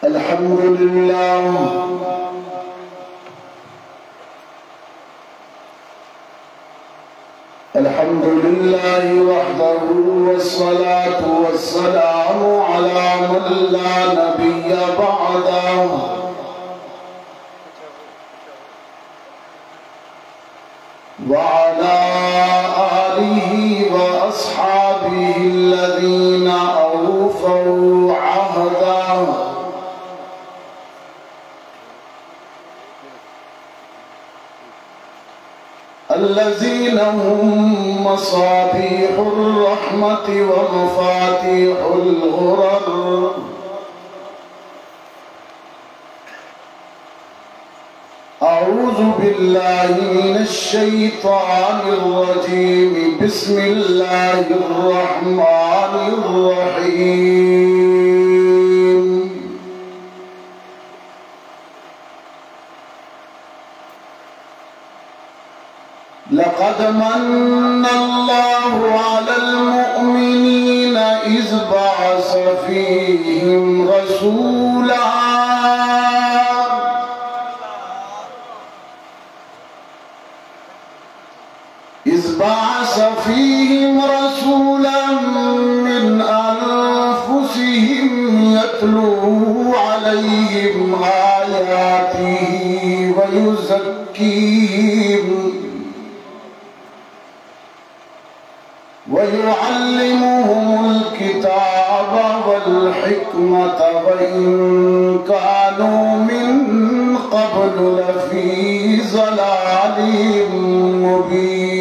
الحمد لله الحمد لله وحده والصلاة والسلام على من لا نبي بعده وعلى آله وأصحابه الذين أوفوا عهده الذين هم مصابيح الرحمة ومفاتيح الغرر أعوذ بالله من الشيطان الرجيم بسم الله الرحمن الرحيم لقد من الله على المؤمنين إذ بعث فيهم رسولا من أنفسهم يتلو عليهم آياته ويزكيهم ويعلمهم الكتاب والحكمة وإن كانوا من قبل لفي ضلال مبين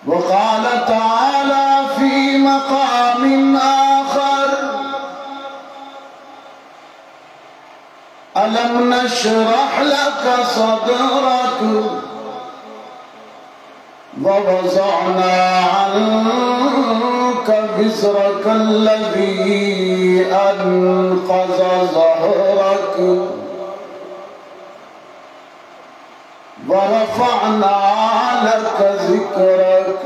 وقال تعالى في مقام آخر ألم نشرح لك صدرك ووضعنا عنك وزرك الذي أنقض ظهرك ورفعنا لك ذكرك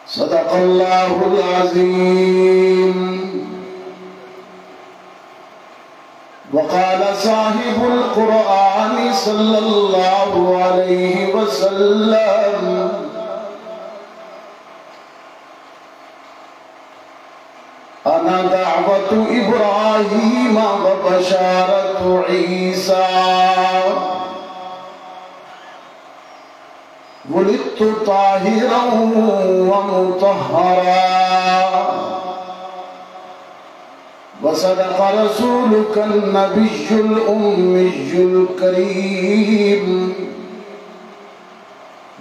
صدق الله العظيم وقال صاحب القرآن صلى الله عليه وسلم أنا دعوة إبراهيم وبشارة عيسى ولدت طاهرا ومطهرا وصدق رسولك النبي الأمي الكريم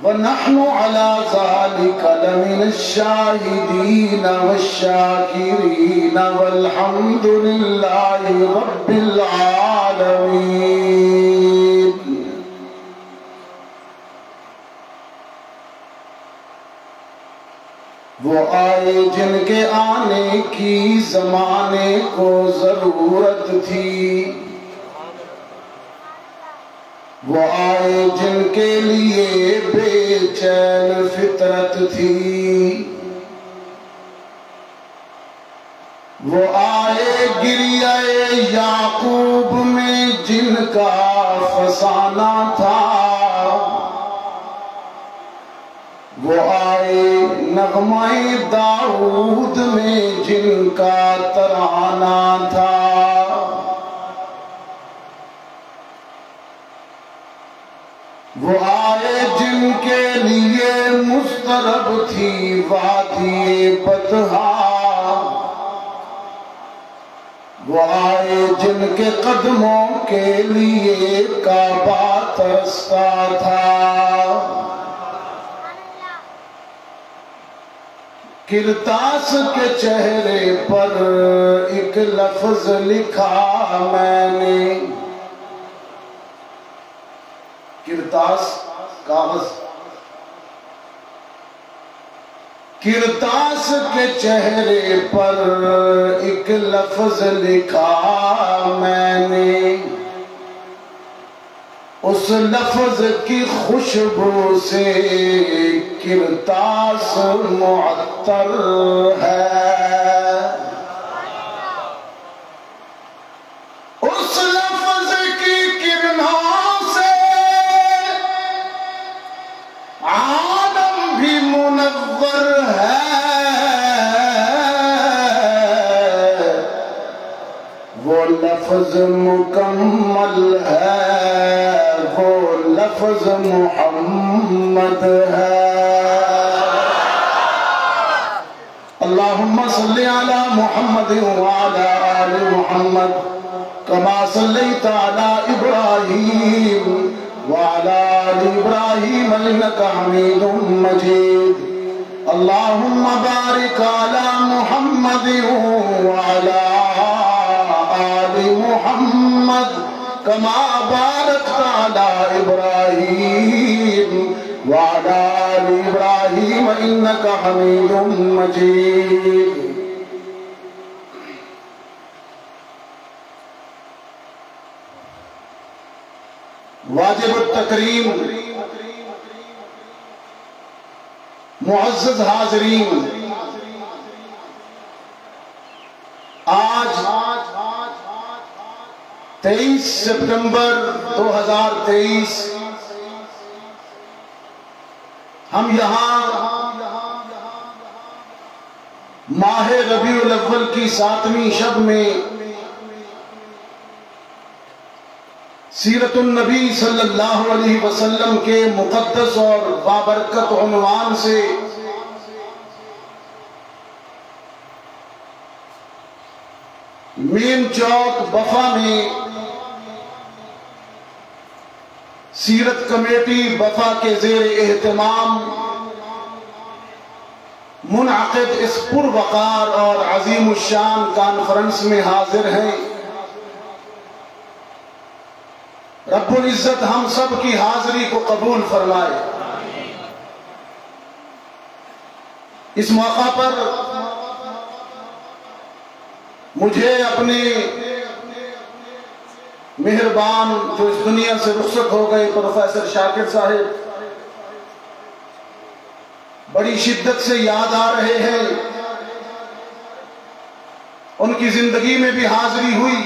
ونحن على ذلك لمن الشاهدين والشاكرين والحمد لله رب العالمين وہ آئے جن کے آنے کی زمانے کو ضرورت تھی وہ آئے جن کے لیے بے چین فطرت تھی وہ آئے گریہ یعقوب میں جن کا فسانہ تھا وہ آئے نغمہ داؤد میں جن کا ترانہ تھا وہ آئے جن کے لیے مسترب تھی وادی بطحا وہ آئے جن کے قدموں کے لیے کعبہ ترستا تھا کرتاس کے چہرے پر ایک لفظ لکھا میں نے کرتاس کاغذ کرتاس کے چہرے پر ایک لفظ لکھا میں نے اس لفظ کی خوشبو سے کرتاس معطر ہے، اس لفظ کی کرنوں سے عالم بھی منور ہے، وہ لفظ مکمل ہے، وہ لفظ محمد ہے۔ اللہم صلی علی محمد وعلی آل محمد کما صلیت علی ابراہیم وعلی آل ابراہیم انک حمید مجید۔ اللہم بارک علی محمد وعلی آل محمد کما بارکت علی ابراہیم وعلی آل ابراہیم انک حمید مجید۔ واجب التکریم، معزز حاضرین، آج 23 سپٹمبر 2023 ہم یہاں ماہ ربیع الاول کی 7ویں شب میں سیرت النبی صلی اللہ علیہ وسلم کے مقدس اور بابرکت عنوان سے مین چوک بفا میں سیرت کمیٹی بفا کے زیر اہتمام منعقد اس پروقار اور عظیم الشان کانفرنس میں حاضر ہیں۔ رب العزت ہم سب کی حاضری کو قبول فرمائے۔ اس موقع پر مجھے اپنے مہربان جو اس دنیا سے رخصت ہو گئے پروفیسر شاکر صاحب بڑی شدت سے یاد آ رہے ہیں۔ ان کی زندگی میں بھی حاضری ہوئی،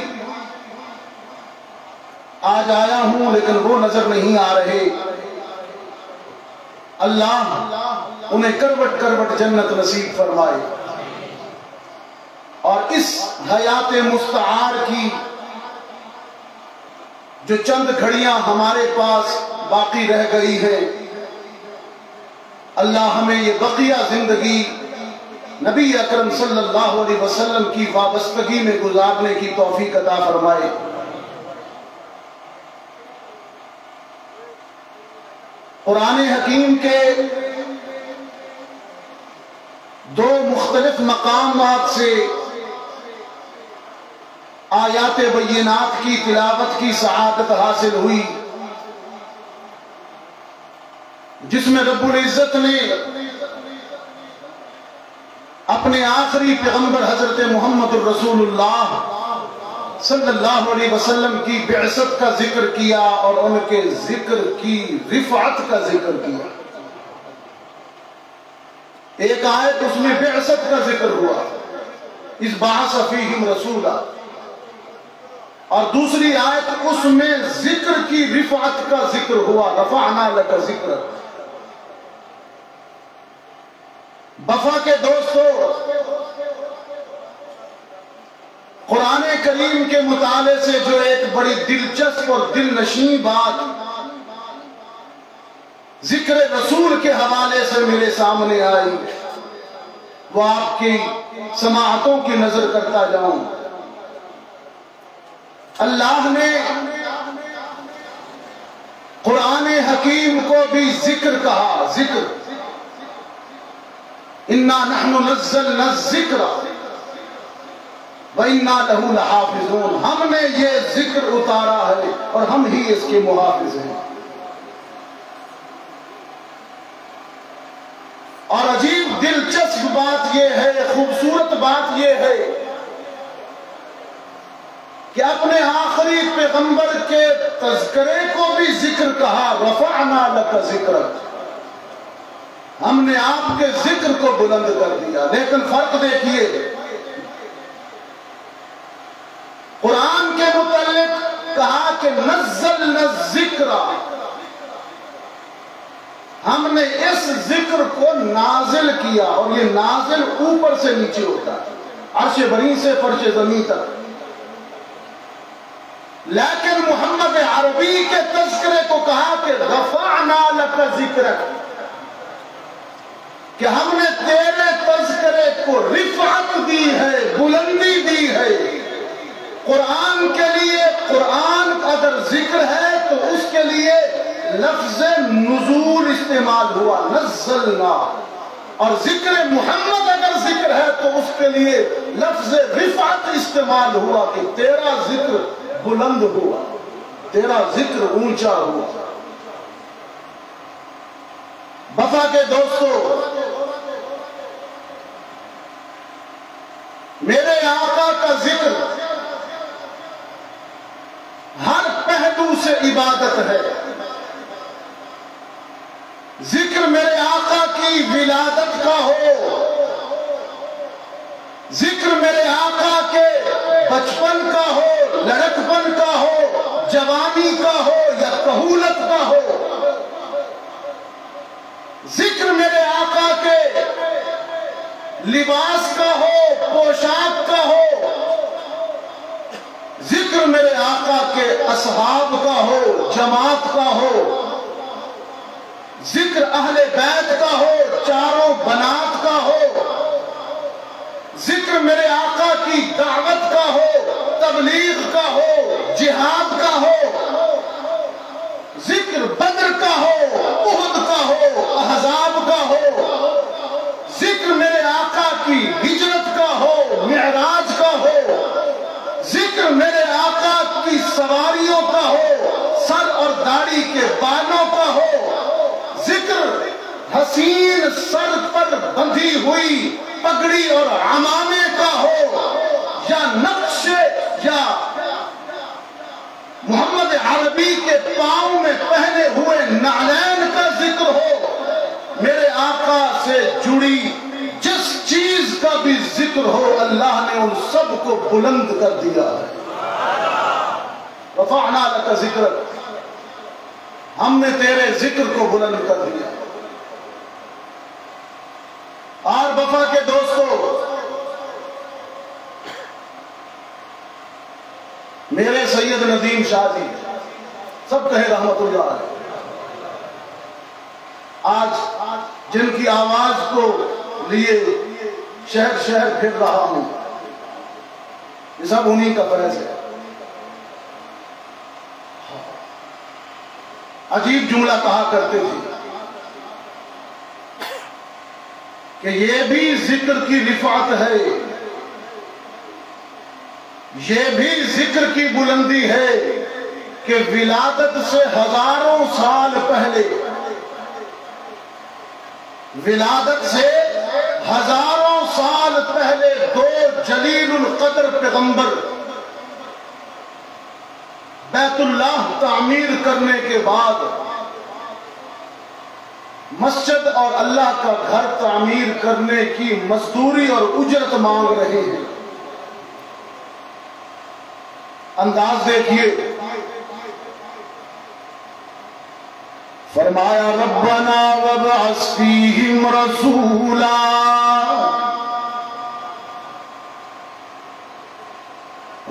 آج آیا ہوں لیکن وہ نظر نہیں آ رہے۔ اللہ انہیں کروٹ کروٹ جنت نصیب فرمائے، اور اس حیات مستعار کی جو چند گھڑیاں ہمارے پاس باقی رہ گئی ہے، اللہ ہمیں یہ بقیہ زندگی نبی اکرم صلی اللہ علیہ وسلم کی وابستگی میں گزارنے کی توفیق عطا فرمائے۔ قرآن حکیم کے دو مختلف مقامات سے آیات بینات کی تلاوت کی سعادت حاصل ہوئی، جس میں رب العزت نے اپنے آخری پیغمبر حضرت محمد الرسول اللہ صلی اللہ علیہ وسلم کی بعثت کا ذکر کیا اور ان کے ذکر کی رفعت کا ذکر کیا۔ ایک آیت اس میں بعثت کا ذکر ہوا، اس بعث فیہم رسولا، اور دوسری آیت اس میں ذکر کی رفعت کا ذکر ہوا، رفعنا لک ذکرک۔ بفا کے دوستو، قرآن کریم کے مطالعے سے جو ایک بڑی دلچسپ اور دل نشین بات ذکر رسول کے حوالے سے میرے سامنے آئی، وہ آپ کی سماعتوں کی نظر کرتا جاؤں۔ اللہ نے قرآن حکیم کو بھی ذکر کہا، ذکر، اِنَّا نَحْنُ نَزَّلْنَا الذِّكْرَ وَإِنَّا لَهُ لَحَافِظُونَ، ہم نے یہ ذکر اتارا ہے اور ہم ہی اس کے محافظ ہیں۔ اور عجیب دلچسپ بات یہ ہے، خوبصورت بات یہ ہے کہ اپنے آخری پیغمبر کے تذکرے کو بھی ذکر کہا، رفعنا لک ذکرک، ہم نے آپ کے ذکر کو بلند کر دیا۔ لیکن فرق دیکھیے، قرآن کے متعلق کہا کہ نزلنا الذکر، ہم نے اس ذکر کو نازل کیا، اور یہ نازل اوپر سے نیچے ہوتا ہے، عرش بری سے فرش زمین تک۔ لیکن محمد عربی کے تذکرے کو کہا کہ رفعنا لک ذکرک، کہ ہم نے تیرے تذکرے کو رفعت دی ہے، بلندی دی ہے۔ قرآن کے لیے، قرآن اگر ذکر ہے تو اس کے لیے لفظ نزول استعمال ہوا، نزلنا، اور ذکر محمد اگر ذکر ہے تو اس کے لیے لفظ رفعت استعمال ہوا، کہ تیرا ذکر بلند ہوا، تیرا ذکر اونچا ہوا۔ وفا کے دوستو، میرے آقا کا ذکر ہر پہلو سے عبادت ہے۔ ذکر میرے آقا کی ولادت کا ہو، ذکر میرے آقا کے بچپن کا ہو، لڑکپن کا ہو، جوانی کا ہو یا کہولت کا ہو، ذکر میرے آقا کے لباس کا ہو، پوشاک کا ہو، ذکر میرے آقا کے اصحاب کا ہو، جماعت کا ہو، ذکر اہل بیت کا ہو، چاروں بنات کا ہو، ذکر میرے آقا کی دعوت کا ہو، تبلیغ کا ہو، جہاد کا ہو، ذکر بدر کا ہو، احد کا ہو، احزاب کا ہو، ذکر میرے آقا کی ہجرت کا ہو، معراج کا ہو، ذکر میرے آقا کی سواریوں کا ہو، سر اور داڑھی کے بالوں کا ہو، ذکر حسین سر پر بندھی ہوئی پگڑی اور عمامے کا ہو، یا نقش یا محمد عربی کے پاؤں میں پہنے ہوئے نعلین کا ذکر ہو، میرے آقا سے جڑی جس چیز کا بھی ذکر ہو، اللہ نے ان سب کو بلند کر دیا ہے۔ رفعنا لک ذکرک، ہم نے تیرے ذکر کو بلند کر دیا۔ اور وفا کے دوستو، میرے سید ندیم شاہ جی، سب کہے رحمت اللہ علیہ، آج جن کی آواز کو لیے شہر شہر پھر رہا ہوں، یہ سب انہی کا فیض ہے۔ عجیب جملہ کہا کرتے تھے کہ یہ بھی ذکر کی رفعت ہے، یہ بھی ذکر کی بلندی ہے کہ ولادت سے ہزاروں سال پہلے، ولادت سے ہزاروں سال پہلے دو جلیل القدر پیغمبر بیت اللہ تعمیر کرنے کے بعد مسجد اور اللہ کا گھر تعمیر کرنے کی مزدوری اور اجرت مانگ رہے ہیں۔ انداز دیکھیے، فرمایا ربنا وابعث فیہم رسولا،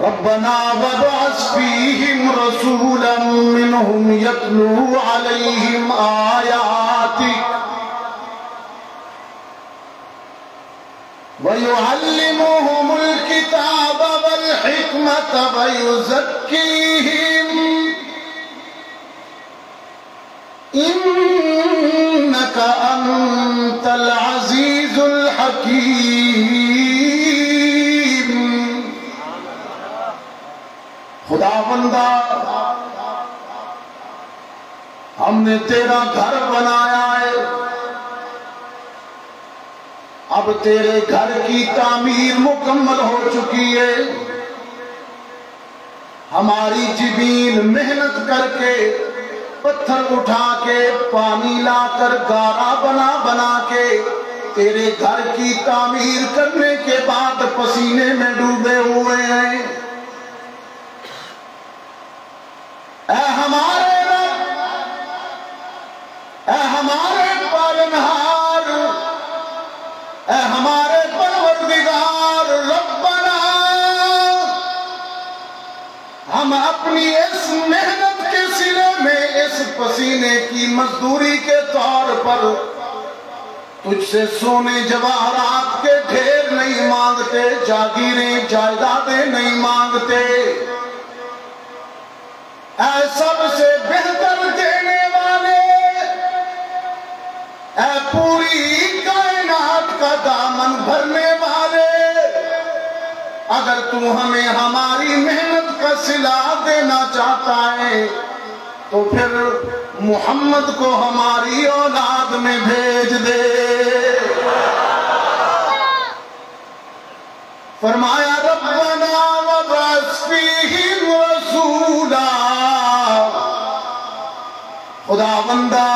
ربنا وابعث فیہم رسولا منہم یتلو علیہم آیاتک وَيُعَلِّمُهُمُ الْكِتَابَ وَالْحِكْمَةَ وَيُزَكِّيهِمْ إِنَّكَ أَنْتَ الْعَزِيزُ الْحَكِيمُ۔ خدا بندہ، ہم نے تیرا گھر بنایا ہے، اب تیرے گھر کی تعمیر مکمل ہو چکی ہے، ہماری جبین محنت کر کے پتھر اٹھا کے پانی لا کر گارا بنا بنا کے تیرے گھر کی تعمیر کرنے کے بعد پسینے میں ڈوبے ہوئے ہیں۔ اے ہمارے رب، اے ہمارے پالنہار، اے ہمارے پروردگار، ربنا ہم اپنی اس محنت کے صلے میں اس پسینے کی مزدوری کے طور پر تجھ سے سونے جواہرات کے ڈھیر نہیں مانگتے، جاگیریں جائیدادیں نہیں مانگتے، اے سب سے بہتر دینے والے، اے پوری کائنات کا دامن بھرنے والے، اگر تو ہمیں ہماری محنت کا صلہ دینا چاہتا ہے تو پھر محمد کو ہماری اولاد میں بھیج دے۔ فرمایا ربنا وابعث فیہم رسولا، خدا بندہ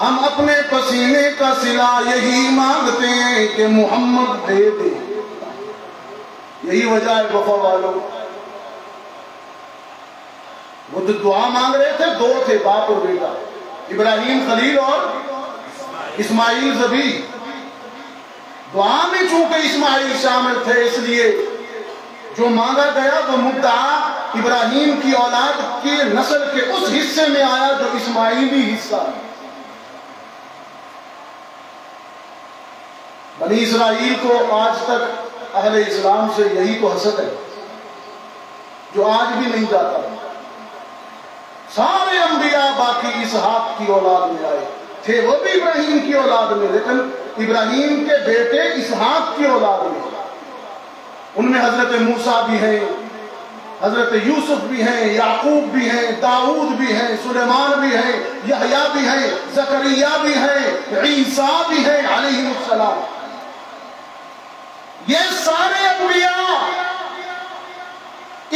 ہم اپنے پسینے کا صلہ یہی مانگتے ہیں کہ محمد دے دے۔ یہی وجہ ہے وفا والوں، وہ جو دعا مانگ رہے تھے دو تھے، باپ اور بیٹا، ابراہیم خلیل اور اسماعیل ذبیح۔ دعا میں چونکہ اسماعیل شامل تھے اس لیے جو مانگا گیا وہ مدعا ابراہیم کی اولاد کی نسل کے اس حصے میں آیا جو اسماعیلی حصہ ہے۔ بنی اسرائیل کو آج تک اہل اسلام سے یہی تو حسد ہے جو آج بھی نہیں جاتا۔ سارے انبیاء باقی اسحاق کی اولاد میں آئے تھے، وہ بھی ابراہیم کی اولاد میں، لیکن ابراہیم کے بیٹے اسحاق کی اولاد میں، ان میں حضرت موسیٰ بھی ہیں، حضرت یوسف بھی ہیں، یعقوب بھی ہیں، داؤد بھی ہیں، سلیمان بھی ہیں، یحییٰ بھی ہیں، زکریا بھی ہیں، عیسیٰ بھی ہیں علیہ السلام۔ یہ سارے انبیاء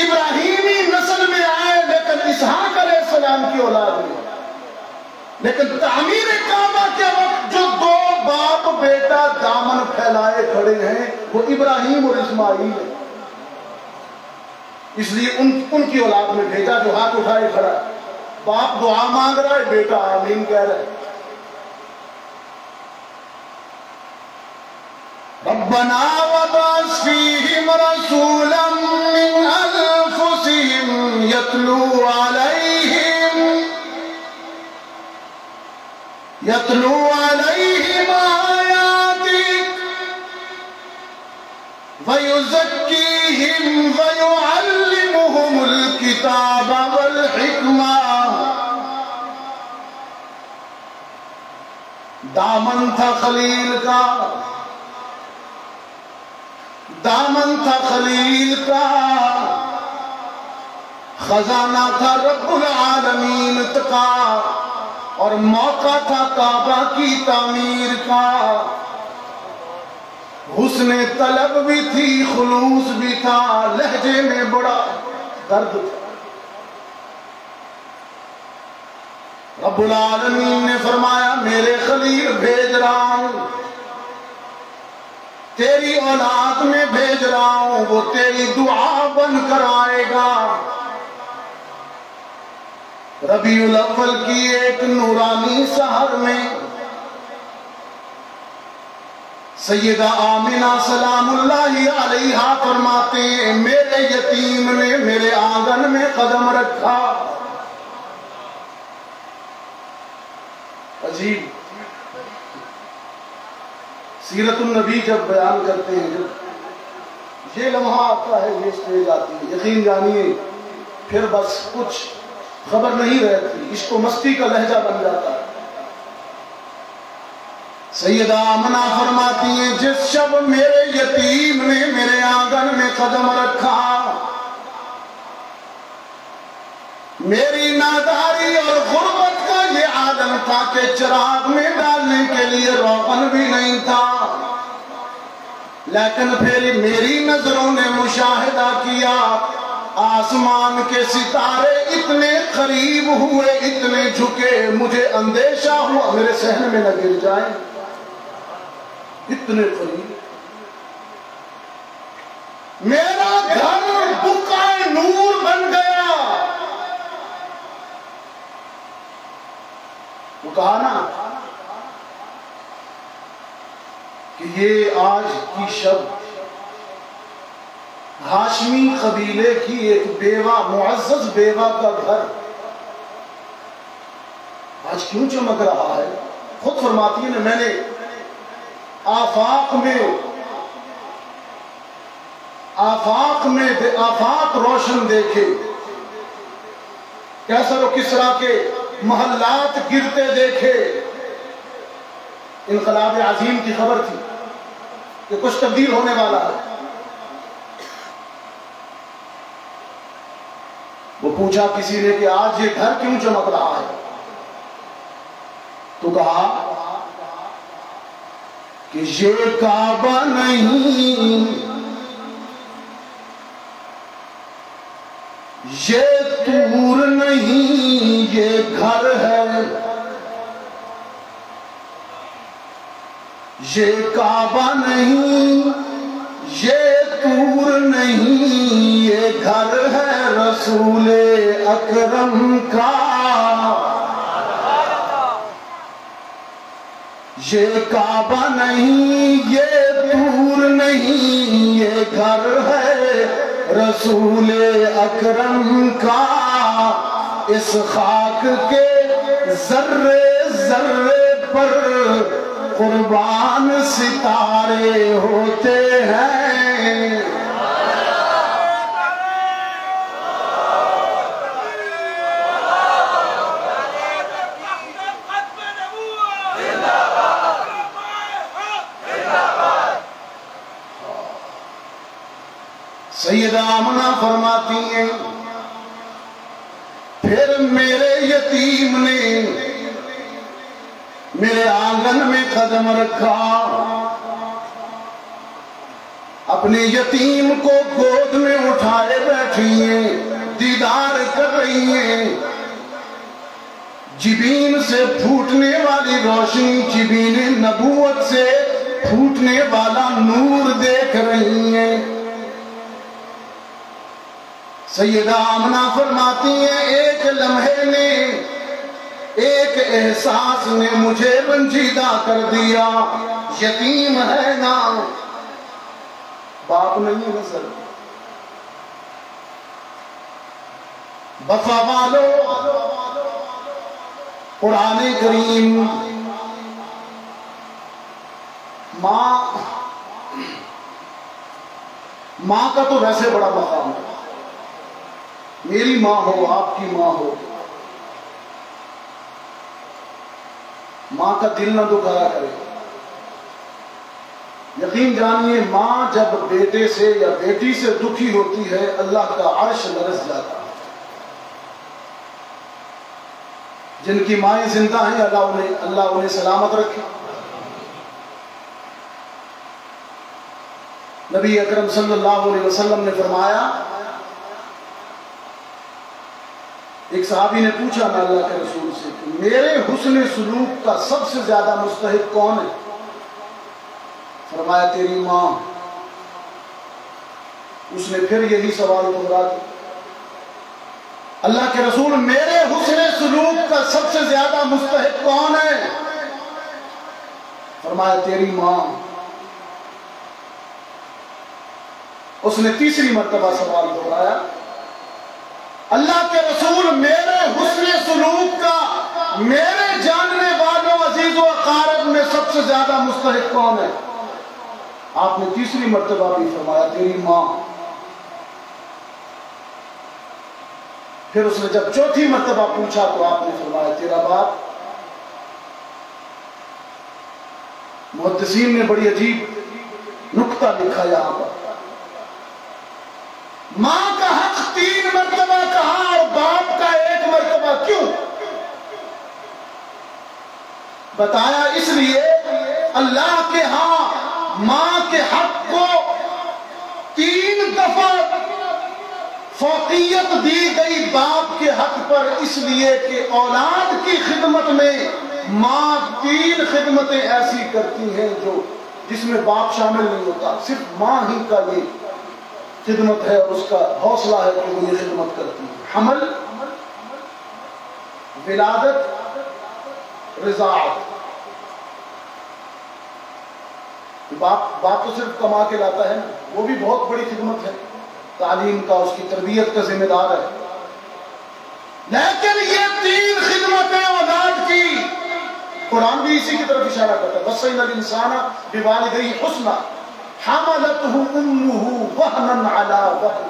ابراہیمی نسل میں آئے لیکن اسحاق علیہ السلام کی اولاد میں۔ لیکن تعمیر کعبہ کے وقت جو دو باپ بیٹا دامن پھیلائے کھڑے ہیں وہ ابراہیم اور اسماعیل ہیں، اس لیے ان کی اولاد میں بھیجا جو ہاتھ اٹھائے کھڑا ہے۔ باپ دعا مانگ رہا ہے، بیٹا آمین کہہ رہا ہے۔ ربنا وابعث فیہم رسولا من انفسہم یتلو علیہم آیاتک ویزکیہم ویعلمہم الکتاب والحکمہ۔ دامن تھا خلیل کا، دامن تھا خلیل کا، خزانہ تھا رب العالمین کا، اور موقع تھا کعبہ کی تعمیر کا۔ حسن طلب بھی تھی، خلوص بھی تھا، لہجے میں بڑا درد تھا۔ رب العالمین نے فرمایا میرے خلیل بھیج رہا ہوں، تیری اولاد میں بھیج رہا ہوں، وہ تیری دعا بن کر آئے گا۔ ربیع الاول کی ایک نورانی سحر میں سیدہ آمنہ سلام اللہ علیہا فرماتے ہیں میرے یتیم نے میرے آنگن میں قدم رکھا۔ عجیب، سیرت النبی جب بیان کرتے ہیں، جب یہ لمحہ آتا ہے، یہ اسٹیج آتی ہے، یقین جانیے پھر بس کچھ خبر نہیں رہتی، عشق و مستی کا لہجہ بن جاتا ہے۔ سیدہ آمنہ فرماتی ہیں جس شب میرے یتیم نے میرے آنگن میں قدم رکھا، میری ناداری اور غربت کا یہ عالم تھا کہ چراغ میں ڈالنے کے لیے روغن بھی نہیں تھا، لیکن پھر میری نظروں نے مشاہدہ کیا آسمان کے ستارے اتنے قریب ہوئے، اتنے جھکے، مجھے اندیشہ ہوا میرے صحن میں نہ گر جائیں، اتنے قریب۔ میرا گھر بقعہ نور بن گیا۔ وہ کہا نا کہ یہ آج کی شب ہاشمی قبیلے کی ایک بیوہ، معزز بیوہ کا گھر آج کیوں چمک رہا ہے؟ خود فرماتی ہے میں نے آفاق روشن دیکھے، کیسر و کسرا کے محلات گرتے دیکھے۔ انقلاب عظیم کی خبر تھی کہ کچھ تبدیل ہونے والا ہے۔ وہ پوچھا کسی نے کہ آج یہ گھر کیوں چمک رہا ہے؟ تو کہا کہ یہ کعبہ نہیں، یہ طور نہیں، یہ گھر ہے۔ یہ کعبہ نہیں، یہ طور نہیں، یہ گھر ہے رسول اکرم کا۔ یہ کعبہ نہیں، یہ طور نہیں، یہ گھر ہے رسول اکرم کا۔ اس خاک کے ذرے ذرے پر قربان ستارے ہوتے ہیں۔ سیدہ آمنہ فرماتی ہیں پھر میرے یتیم نے میرے آنگن میں قدم رکھا، اپنے یتیم کو گود میں اٹھائے بیٹھی ہیں، دیدار کر رہی ہیں، جبین سے پھوٹنے والی روشنی، جبین نبوت سے پھوٹنے والا نور دیکھ رہی ہیں۔ سیدہ آمنہ فرماتی ہیں ایک لمحے نے، ایک احساس نے مجھے رنجیدہ کر دیا، یتیم ہے نا، باپ نہیں ہے نظر۔ وفا والو، قرآن کریم ماں کا تو ویسے بڑا مقام ہے، میری ماں ہو، آپ کی ماں ہو، ماں کا دل نہ دکھایا کرے۔ یقین جانیے ماں جب بیٹے سے یا بیٹی سے دکھی ہوتی ہے اللہ کا عرش لرز جاتا ہے۔ جن کی مائیں زندہ ہیں اللہ انہیں سلامت رکھے۔ نبی اکرم صلی اللہ علیہ وسلم نے فرمایا، ایک صحابی نے پوچھا میں اللہ کے رسول سے کہ میرے حسن سلوک کا سب سے زیادہ مستحق کون ہے؟ فرمایا تیری ماں۔ اس نے پھر یہی سوال دہرا دیا، اللہ کے رسول میرے حسن سلوک کا سب سے زیادہ مستحق کون ہے؟ فرمایا تیری ماں۔ اس نے تیسری مرتبہ سوال دہرایا، اللہ کے رسول میرے حسن سلوک کا میرے جاننے والوں عزیز و اقارب میں سب سے زیادہ مستحق کون ہے؟ آپ نے تیسری مرتبہ بھی فرمایا تیری ماں۔ پھر اس نے جب چوتھی مرتبہ پوچھا تو آپ نے فرمایا تیرا باپ۔ محدثین نے بڑی عجیب نکتہ لکھا یہاں پر، ماں کا حق 3 مرتبہ کہا اور باپ کا 1 مرتبہ کیوں؟ بتایا اس لیے اللہ کے ہاں ماں کے حق کو 3 دفعہ فوق فوقیت دی گئی باپ کے حق پر اس لیے کہ اولاد کی خدمت میں ماں 3 خدمتیں ایسی کرتی ہیں جس میں باپ شامل نہیں ہوتا، صرف ماں ہی کا یہ خدمت ہے اور اس کا حوصلہ ہے کہ وہ یہ خدمت کرتی ہے: حمل، ولادت، رضاعت۔ باپ تو صرف کما کے لاتا ہے نا، وہ بھی بہت بڑی خدمت ہے، تعلیم کا، اس کی تربیت کا ذمہ دار ہے، لیکن یہ 3 خدمتیں اولاد کی قرآن بھی اسی کی طرف اشارہ کرتا ہے۔ وَصَّيْنَا الْإِنسَانَ بِوَالِدَيْهِ حُسْنًا حَمَلَتْهُ أُمُّهُ وَهْنًا عَلَى وَهْنٍ۔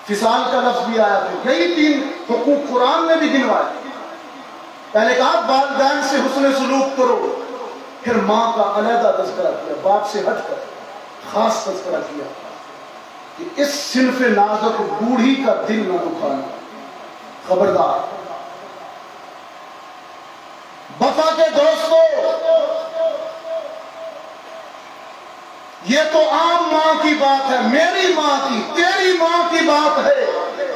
فصال کا لفظ بھی آیا تھا، یہی 3 حقوق قرآن نے بھی گنوائے۔ پہلے کہا والدین سے حسن سلوک کرو، پھر ماں کا علیحدہ تذکرہ کیا، باپ سے ہٹ کر خاص تذکرہ کیا کہ اس صنف نازک بوڑھی کا دل نہ دکھانا، خبردار۔ وفا کے دوستو، یہ تو عام ماں کی بات ہے، میری ماں کی، تیری ماں کی بات ہے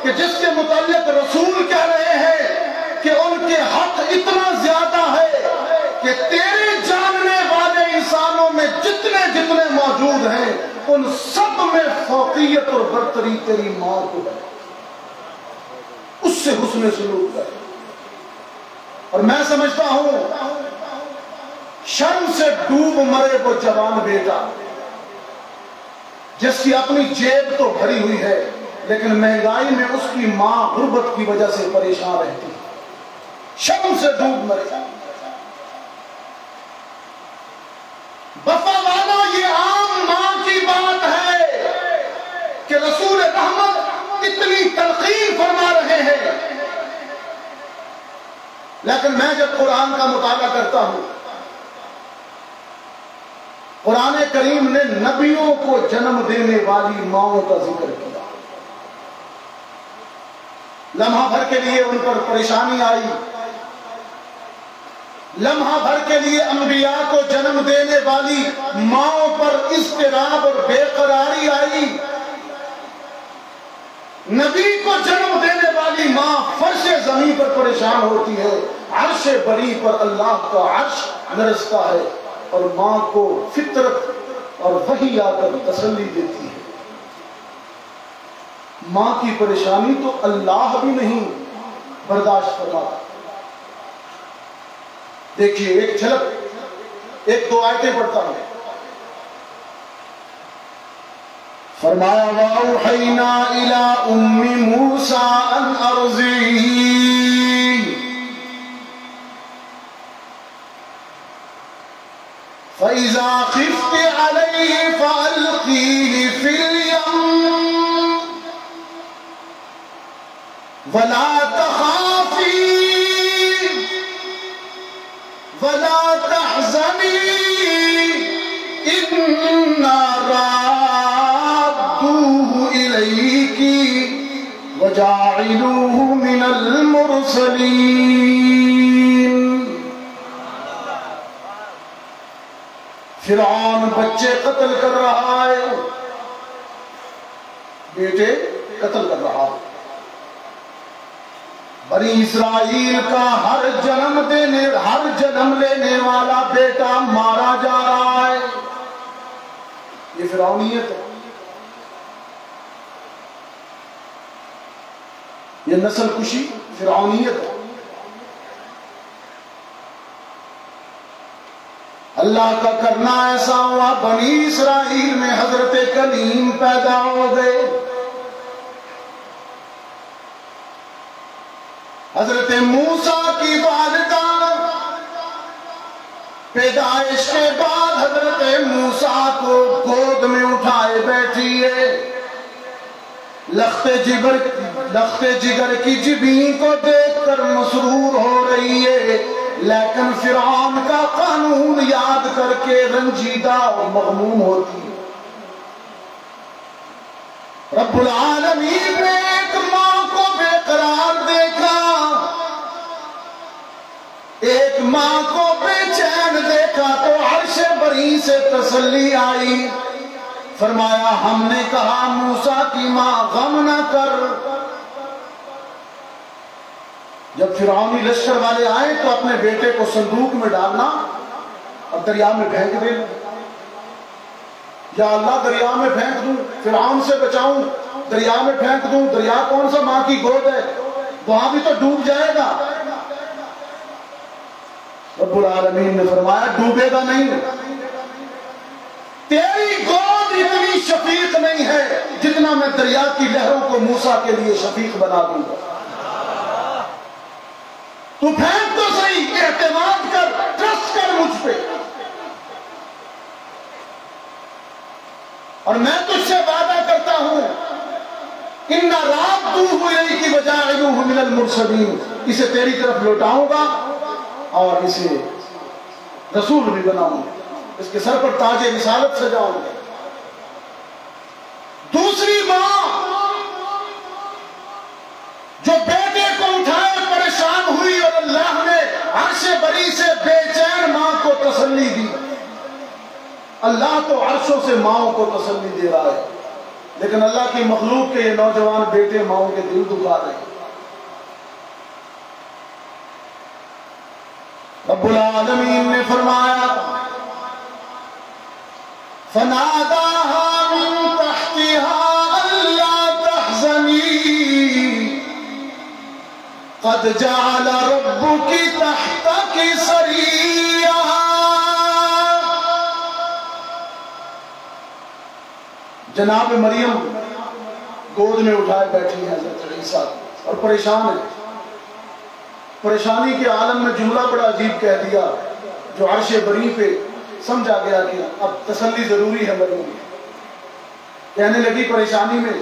کہ جس کے متعلق رسول کہہ رہے ہیں کہ ان کے حق اتنا زیادہ ہے کہ تیرے جاننے والے انسانوں میں جتنے موجود ہیں ان سب میں فوقیت اور برتری تیری ماں کو ہے، اس سے حسن سلوک کر۔ اور میں سمجھتا ہوں شرم سے ڈوب مرے وہ جوان بیٹا جس کی اپنی جیب تو بھری ہوئی ہے لیکن مہنگائی میں اس کی ماں غربت کی وجہ سے پریشان رہتی ہے، شرم سے ڈوب مرے۔ وفا والا، یہ عام ماں کی بات ہے کہ رسول رحمت اتنی تلقین فرما رہے ہیں، لیکن میں جب قرآن کا مطالعہ کرتا ہوں، قرآن کریم نے نبیوں کو جنم دینے والی ماؤں کا ذکر کیا۔ لمحہ بھر کے لیے ان پر پریشانی آئی، لمحہ بھر کے لیے انبیاء کو جنم دینے والی ماؤں پر اضطراب اور بے قراری آئی۔ نبی کو جنم دینے والی ماں فرش زمین پر پریشان ہوتی ہے، عرش بری پر اللہ کا عرش لرزتا ہے، اور ماں کو فطرت اور وحی آ کر تسلی دیتی ہے۔ ماں کی پریشانی تو اللہ بھی نہیں برداشت فرماتا۔ دیکھیے ایک جھلک، 1-2 آیتیں پڑھتا ہوں۔ فرمایا وَأَوْحَيْنَا إِلَىٰ أُمِّ مُوسَىٰ أَنْ أَرْضِعِيهِ فَإِذَا خِفْتِ عَلَيْهِ فَأَلْقِيهِ فِي الْيَمِّ وَلَا تَخَافِي وَلَا تَحْزَنِي إِنَّا رَادُّوهُ إِلَيْكِ وَجَاعِلُوهُ مِنَ الْمُرْسَلِينَ۔ فرعون بچے قتل کر رہا ہے، بیٹے قتل کر رہا ہے، بنی اسرائیل کا ہر جنم لینے والا بیٹا مارا جا رہا ہے۔ یہ فرعونیت ہے، یہ نسل کشی فرعونیت ہے۔ اللہ کا کرنا ایسا ہوا، بنی اسرائیل میں حضرت کلیم پیدا ہو گئے۔ حضرت موسیٰ کی والدہ پیدائش کے بعد حضرت موسیٰ کو گود میں اٹھائے بیٹھی ہے، لخت جگر کی جبین کو دیکھ کر مسرور ہو رہی ہے، لیکن فرعون کا قانون یاد کر کے رنجیدہ اور مغموم ہوتی ہے۔ رب العالمین نے ایک ماں کو بے قرار دیکھا، ایک ماں کو بے چین دیکھا تو عرش بری سے تسلی آئی۔ فرمایا ہم نے کہا موسیٰ کی ماں غم نہ کر. جب فرعونی لشکر والے آئے تو اپنے بیٹے کو صندوق میں ڈالنا اور دریا میں پھینک دینا. یا اللہ دریا میں پھینک دوں، فرعون سے بچاؤں، دریا میں پھینک دوں. دریا کون سا ماں کی گود ہے، وہاں بھی تو ڈوب جائے گا. رب العالمین نے فرمایا ڈوبے گا نہیں، تیری گود اتنی شفیق نہیں ہے جتنا میں دریا کی لہروں کو موسیٰ کے لیے شفیق بنا دوں گا. تو پھینک تو صحیح، اعتماد کر، ٹرسٹ کر مجھ پہ، اور میں تجھ سے وعدہ کرتا ہوں ان رادوہ الیک وجاعلوہ من المرسلین، اسے تیری طرف لوٹاؤں گا اور اسے رسول بھی بناؤں گا، اس کے سر پر تاج رسالت سجاؤں گا. دوسری ماں جو بیٹے کو اٹھائے پریشان ہوئی اور اللہ نے عرش بری سے بے چین ماں کو تسلی دی. اللہ تو عرشوں سے ماؤں کو تسلی دے رہا ہے، لیکن اللہ کی مخلوق کے یہ نوجوان بیٹے ماؤں کے دل دکھا رہے ہیں. رب العالمین نے فرمایا فناداها من تحتها ألا تحزني قد جعل ربك تحتك سريا. جناب مریم گود میں اٹھائے بیٹھی ہیں حضرت عیسیٰ اور پریشان ہے. پریشانی کے عالم میں جملہ بڑا عجیب کہہ دیا جو عرش بری پہ سمجھا گیا کہ اب تسلی ضروری ہے مریم کی. کہنے لگی پریشانی میں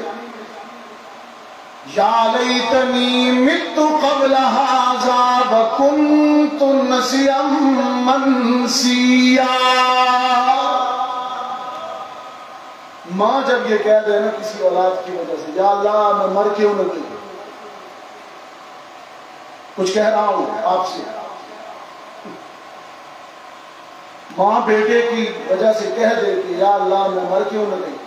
یا لیتنی مت قبل ھذا وکنت نسیا منسیا. ماں جب یہ کہہ دے نا کسی اولاد کی وجہ سے یا اللہ میں مر کیوں نہ گئی، کچھ کہہ رہا ہوں آپ سے، ماں بیٹے کی وجہ سے کہہ دے کہ یا اللہ میں مر کیوں نہ گئی.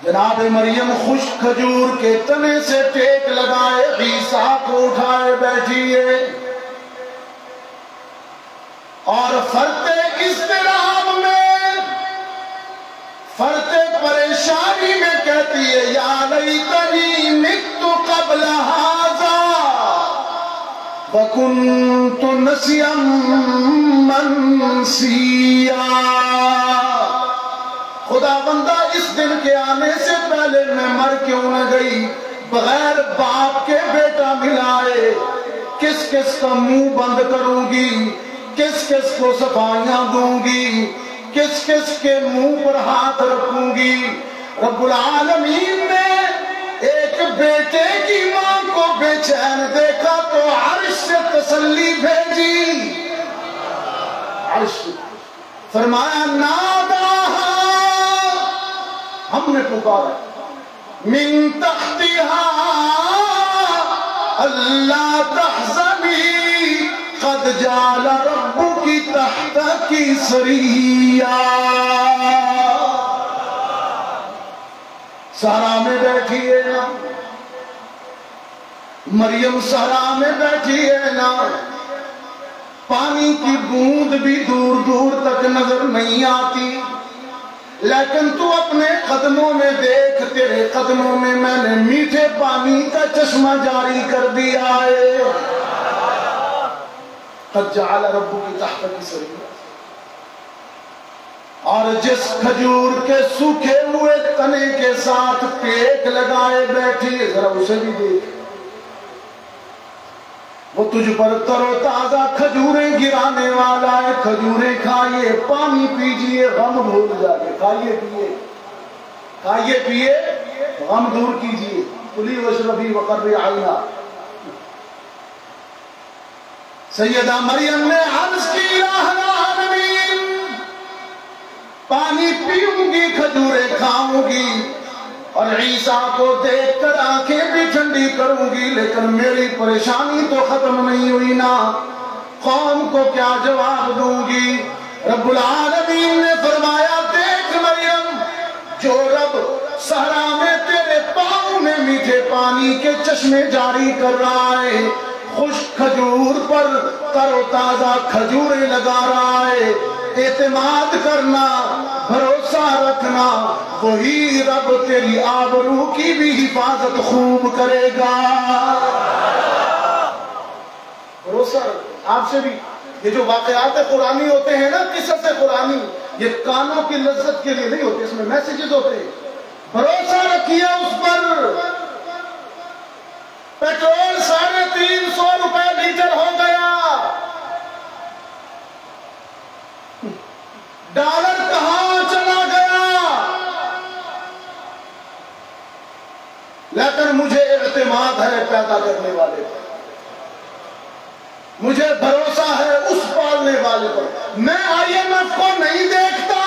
جناب مریم خشک کھجور کے تنے سے ٹیک لگائے عیسیٰ کو اٹھائے بیٹھی ہے اور فرتے اضطراب میں، فرتے پریشانی میں کہتی ہے یا لیتنی مت قبل ھذا وکنت نسیا منسیا. خدا بندہ اس دن کے آنے سے پہلے میں مر کیوں نہ گئی. بغیر باپ کے بیٹا ملائے کس کس کا منہ بند کروں گی، کس کس کو صفائیاں دوں گی، کس کس کے منہ پر ہاتھ رکھوں گی. رب العالمین نے ایک بیٹے کی ماں کو بے چین دیکھا تو عرش سے تسلی بھیجی. عرش فرمایا ناداہا، ہم نے پکارا، من تحتہا اللہ تحزنی قد جعل ربک تحتک سریا. صحرا میں بیٹھی ہے نا مریم، صحرا میں بیٹھی ہے نا، پانی کی بوند بھی دور دور تک نظر نہیں آتی، لیکن تو اپنے قدموں میں دیکھ، تیرے قدموں میں میں نے میٹھے پانی کا چشمہ جاری کر دیا ہے. قد جعل ربک تحتک سریا. اور جس کھجور کے سوکھے ہوئے تنے کے ساتھ ٹیک لگائے بیٹھی، ذرا اسے بھی دیکھ، وہ تجھ پر تر و تازہ کھجوریں گرانے والا ہے. کھجوریں کھائیے، پانی پیجئے، غم بھول جائے. کھائیے پیئے، کھائیے پیئے، غم دور کیجئے. کلی واشربی وقرری عینا. سیدہ مریم نے عرض کی الہ العالمین، پانی پیوں گی، کھجوریں کھاؤں گی اور عیسیٰ کو دیکھ کر آنکھیں بھی ٹھنڈی کروں گی، لیکن میری پریشانی تو ختم نہیں ہوئی نا. قوم کو کیا جواب دوں گی؟ رب العالمین نے فرمایا دیکھ مریم، جو رب صحرا میں تیرے پاؤں میں میٹھے پانی کے چشمے جاری کر رہا ہے، خشک کھجور پر تر و تازہ کھجوریں لگا رہا ہے، اعتماد کرنا، بھروسہ رکھنا، وہی رب تیری آبرو کی بھی حفاظت خوب کرے گا۔ بھروسہ آپ سے بھی یہ جو واقعات قرآنی ہوتے ہیں نا، قصص قرآنی، یہ کانوں کی لذت کے لیے نہیں ہوتے، اس میں میسیجز ہوتے ہیں۔ بھروسہ رکھیے اس پر۔ پیٹرول 350 روپے لیٹر ہو گیا، ڈالر کہاں چلا گیا؟ لیکن مجھے اعتماد ہے پیدا کرنے والے پر، مجھے بھروسہ ہے اس پالنے والے پر۔ میں IMF کو نہیں دیکھتا،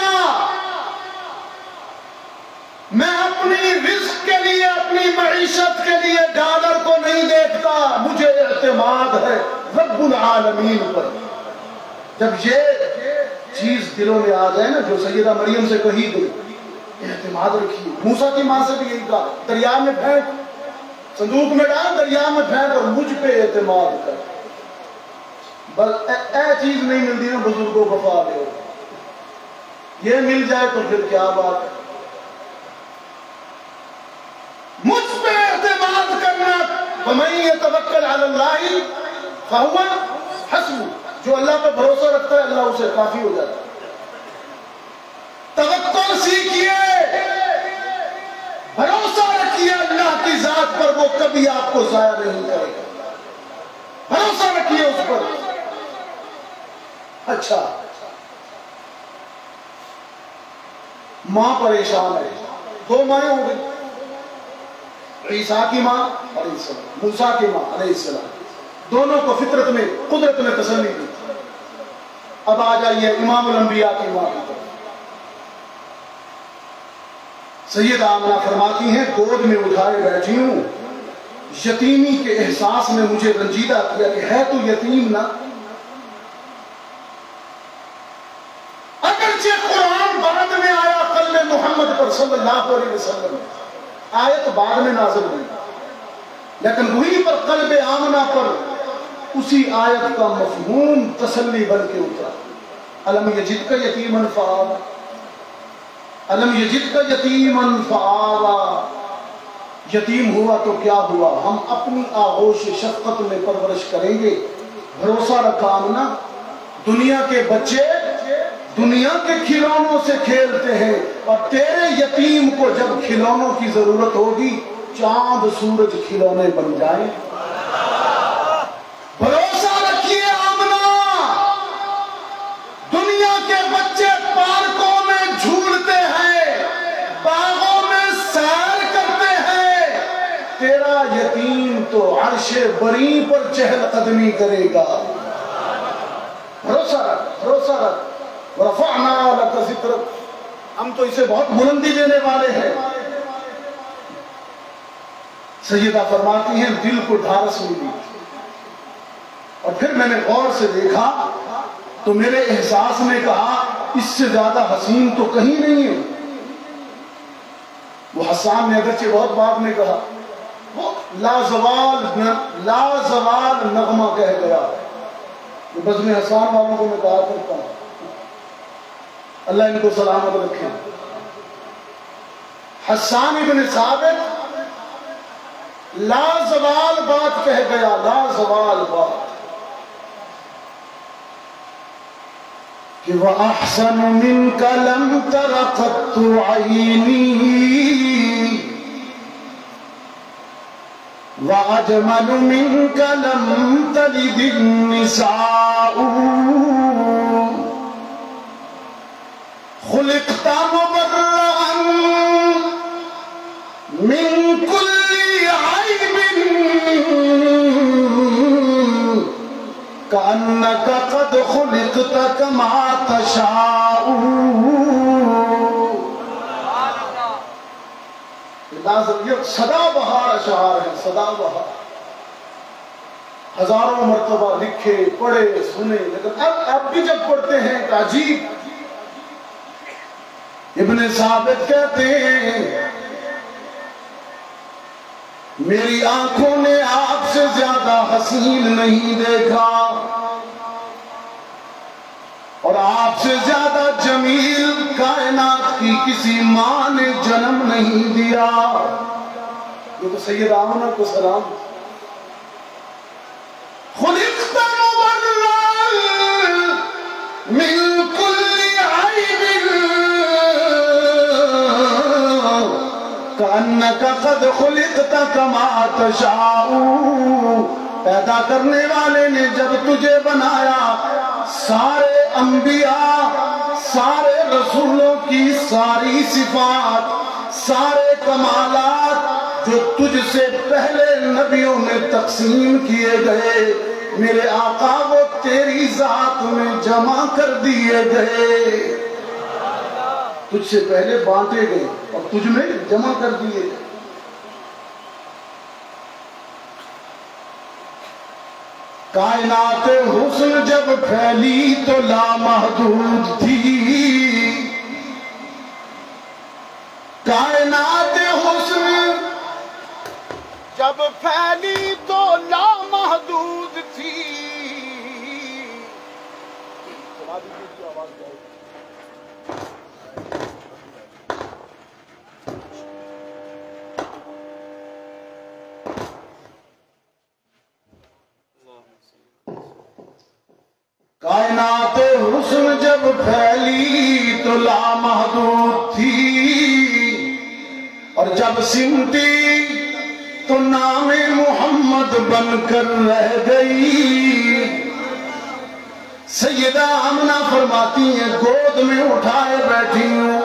میں اپنی رزق کے لیے، اپنی معیشت کے لیے ڈالر کو نہیں دیکھتا، مجھے اعتماد ہے رب العالمین پر۔ جب یہ چیز دلوں میں آ جائے نا، جو سیدہ مریم سے کہی گئی، اعتماد رکھیے۔ موسیٰ کی ماں سے بھی یہی کہا، دریا میں پھینک، صندوق میں ڈال، دریا میں پھینک اور مجھ پہ اعتماد کر۔ بس اے چیز نہیں ملتی نا بزرگوں وفا دے، یہ مل جائے تو پھر کیا بات ہے۔ مجھ پہ اعتماد کرنا، وَمَن يَتَوَكَّلْ عَلَى اللَّهِ فَهُوَ حَسْبُهُ، جو اللہ پہ بھروسہ رکھتا ہے اللہ اسے کافی ہو جاتا ہے۔ توکل سیکھیے، بھروسہ رکھیے اللہ کی ذات پر، وہ کبھی آپ کو ضائع نہیں کرے گا۔ بھروسہ رکھیے اس پر۔ اچھا، ماں پریشان ہے، 2 مائیں ہو گئی، عیسیٰ کی ماں علیہ السلام، موسیٰ کی ماں علیہ السلام، دونوں کو فطرت میں، قدرت میں تسلی دی۔ اب آ جائیے امام الانبیاء کی ماں کی طرف۔ سیدہ آمنہ فرماتی ہیں گود میں اٹھائے بیٹھی ہوں، یتیمی کے احساس نے مجھے رنجیدہ کیا کہ ہے تو یتیم نہ۔ اگرچہ قرآن بعد میں آیا قلب محمد پر صلی اللہ علیہ وسلم، آیت بعد میں نازل ہوئی، لیکن وہی پر قلب آمنہ پر اسی آیت کا مفہوم تسلی بن کے اترا۔ الم یجدک یتیما فآویٰ، الم یجدک یتیما فآویٰ، یتیم ہوا تو کیا ہوا، ہم اپنی آغوش شفقت میں پرورش کریں گے۔ بھروسہ رکھا آمنہ، دنیا کے بچے دنیا کے کھلونوں سے کھیلتے ہیں، اور تیرے یتیم کو جب کھلونوں کی ضرورت ہوگی چاند سورج کھلونے بن جائیں۔ بھروسہ رکھیے آمنہ، دنیا کے بچے پارکوں میں جھولتے ہیں، باغوں میں سیر کرتے ہیں، تیرا یتیم تو عرش بری پر چہل قدمی کرے گا۔ بھروسہ رکھ، بھروسہ رکھ۔ وَرَفَعْنَا لَكَ ذِكْرَكَ، ہم تو اسے بہت بلندی دینے والے ہیں۔ سیدہ فرماتی ہیں دل کو ڈھارس ملی، اور پھر میں نے غور سے دیکھا تو میرے احساس نے کہا اس سے زیادہ حسین تو کہیں نہیں ہے۔ وہ حسان نے اگرچہ بہت بعد میں کہا، وہ لازوال نغمہ کہہ گیا۔ یہ بزم حسان والوں کو میں کہا کرتا ہوں، اللہ ان کو سلامت رکھے۔ حسان ابن ثابت لازوال بات کہہ گیا، لازوال بات کہ وَأَحْسَنُ مِنْكَ لَمْ تَرَ قَطُّ عَيْنِي وَأَجْمَلُ مِنْكَ لَمْ تَلِدِ النِّسَاءُ خُلِقْتَ مُبَرَّأً مِنْ كُلِّ عَيْبٍ كَأَنَّكَ قَدْ خُلِقْتَ كَمَا تَشَاءُ۔ یہ سدا بہار اشعار ہے، سدا بہار۔ ہزاروں مرتبہ لکھے پڑھے سنے، لیکن اب بھی جب پڑھتے ہیں تو عجیب. ابن ثابت کہتے ہیں میری آنکھوں نے آپ سے زیادہ حسین نہیں دیکھا اور آپ سے زیادہ جمیل کائنات کی کسی ماں نے جنم نہیں دیا. یہ تو سید آمنہ کو سلام. خلقت مبرأ من كل عيب كأنك قد خلقت كما تشاء. پیدا کرنے والے نے جب تجھے بنایا، سارے انبیاء، سارے رسولوں کی ساری صفات، سارے کمالات جو تجھ سے پہلے نبیوں میں تقسیم کیے گئے، میرے آقا وہ تیری ذات میں جمع کر دیے گئے. تجھ سے پہلے بانٹے گئے اور تجھ میں جمع کر دیے گئے. کائنات حسن جب پھیلی تو لامحدود تھی. کائنات حسن جب پھیلی تو لامحدود تھی. کائنات حسن جب پھیلی تو لامحدود تھی اور جب سمٹی تو نام محمد بن کر رہ گئی. سیدہ آمنہ فرماتی ہیں گود میں اٹھائے بیٹھی ہوں،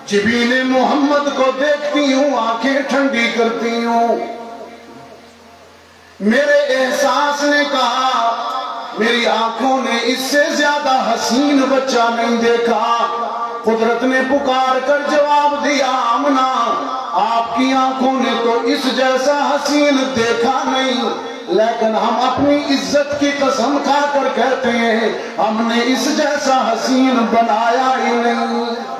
جبین محمد کو دیکھتی ہوں، آنکھیں ٹھنڈی کرتی ہوں. میرے احساس نے کہا میری آنکھوں نے اس سے زیادہ حسین بچہ نہیں دیکھا. قدرت نے پکار کر جواب دیا آمنہ آپ کی آنکھوں نے تو اس جیسا حسین دیکھا نہیں، لیکن ہم اپنی عزت کی قسم کھا کر کہتے ہیں ہم نے اس جیسا حسین بنایا ہی نہیں.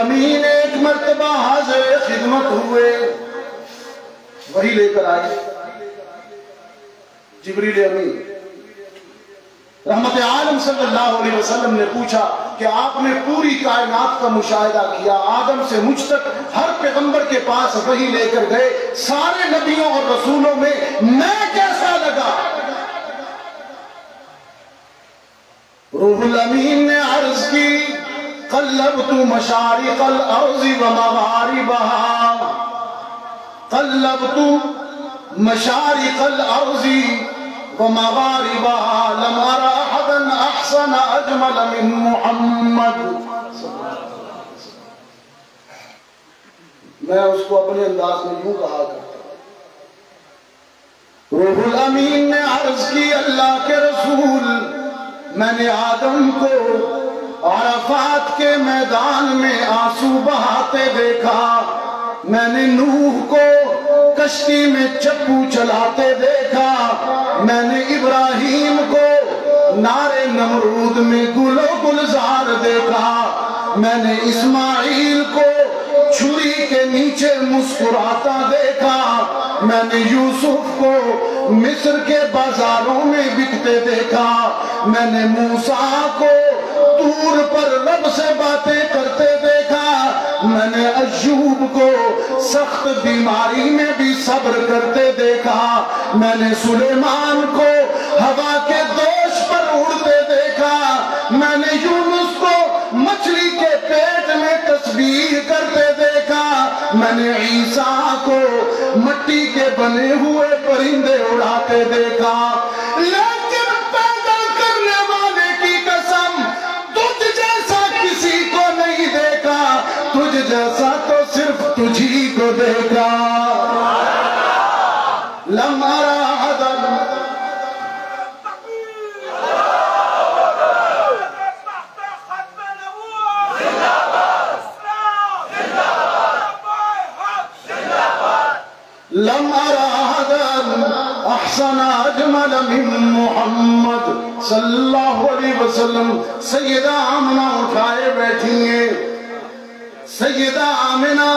امین ایک مرتبہ حاضر خدمت ہوئے، وہی لے کر آئے. جبریل امین رحمت عالم صلی اللہ علیہ وسلم نے پوچھا کہ آپ نے پوری کائنات کا مشاہدہ کیا، آدم سے مجھ تک ہر پیغمبر کے پاس وہی لے کر گئے، سارے نبیوں اور رسولوں میں کیسا لگا؟ روح الامین نے عرض کی قلبت مشارق الارض ومغاربها، قلبت مشارق الارض ومغاربها لم ارى احدا احسن اجمل من محمد. میں اس کو اپنے انداز میں یوں کہا کرتا ہوں. روح الامین نے عرض کی اللہ کے رسول میں نے آدم کو عرفات کے میدان میں آنسو بہاتے دیکھا، میں نے نوح کو کشتی میں چپو چلاتے دیکھا، میں نے ابراہیم کو نار نمرود میں گل و گلزار دیکھا، میں نے اسماعیل کو چھری کے نیچے مسکراتا دیکھا، میں نے یوسف کو مصر کے بازاروں میں بکتے دیکھا، میں نے موسیٰ کو طور پر رب سے باتیں کرتے دیکھا، میں نے ایوب کو سخت بیماری میں بھی صبر کرتے دیکھا، میں نے سلیمان کو ہوا کے دوش پر اڑتے دیکھا، میں نے یونس کو مچھلی کے پیٹ میں تسبیح کرتے دیکھا، میں نے عیسیٰ کو مٹی کے بنے ہوئے پرندے اڑاتے دیکھا، لیکن پیدا کرنے والے کی قسم تجھ جیسا کسی کو نہیں دیکھا. لم أرى أحسن أجمل من محمد صلی اللہ علیہ وسلم. سیدہ آمنہ اٹھائے بیٹھی ہیں. سیدہ آمنہ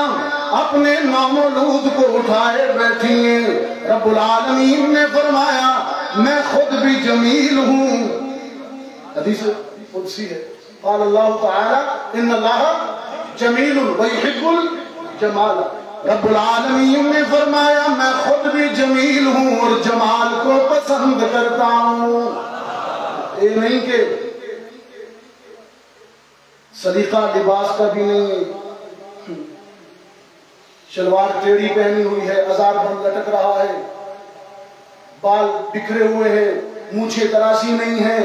اپنے نومولود کو اٹھائے بیٹھی ہیں. رب العالمین نے فرمایا میں خود بھی جمیل ہوں. حدیث قدسی ہے. قال اللہ تعالی ان اللہ جمیل ویحب الجمال. رب العالمین نے فرمایا میں خود بھی جمیل ہوں اور جمال کو پسند کرتا ہوں. یہ نہیں کہ سلیقہ لباس کا بھی نہیں ہے. شلوار ٹیڑھی پہنی ہوئی ہے, ازار بند لٹک رہا ہے, بال بکھرے ہوئے ہیں, مونچھیں تراشی نہیں ہے,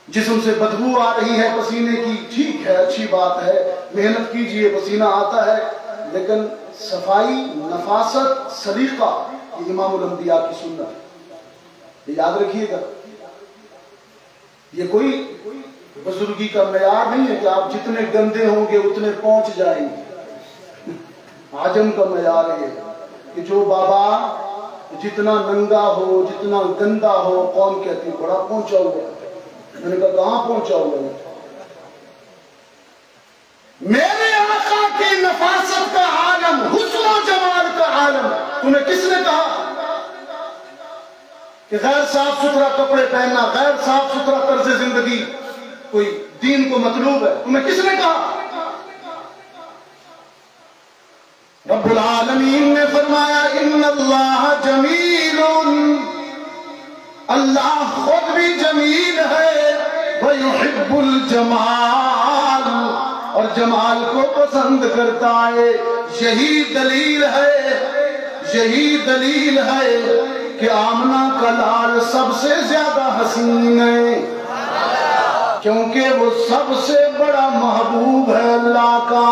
جسم سے بدبو آ رہی ہے پسینے کی. ٹھیک ہے, اچھی بات ہے, محنت کیجئے, پسینہ آتا ہے, لیکن صفائی, نفاست, سلیقہ یہ امام الانبیاء کی سنت ہے. یہ یاد رکھیے گا. یہ کوئی بزرگی کا معیار نہیں ہے کہ آپ جتنے گندے ہوں گے اتنے پہنچ جائیں گے. عجم کا معیار ہے کہ جو بابا جتنا ننگا ہو, جتنا گندا ہو, قوم کہتی ہے بڑا پہنچا ہوا. میں نے کہا کہاں پہنچا ہوا ہے؟ میرے آقا کی نفاست کا عالم, حسن و جمال کا عالم تمہیں کس نے کہا کہ غیر صاف ستھرا کپڑے پہننا, غیر صاف ستھرا طرز زندگی کوئی دین کو مطلوب ہے؟ تمہیں کس نے کہا؟ رب العالمین نے فرمایا ان اللہ جمیل, اللہ خود بھی جمیل ہے, وَيُحِبُّ الْجَمَالِ, اور جمال کو پسند کرتا ہے. یہی دلیل ہے کہ آمنہ کا لال سب سے زیادہ حسین ہے, کیونکہ وہ سب سے بڑا محبوب ہے اللہ کا,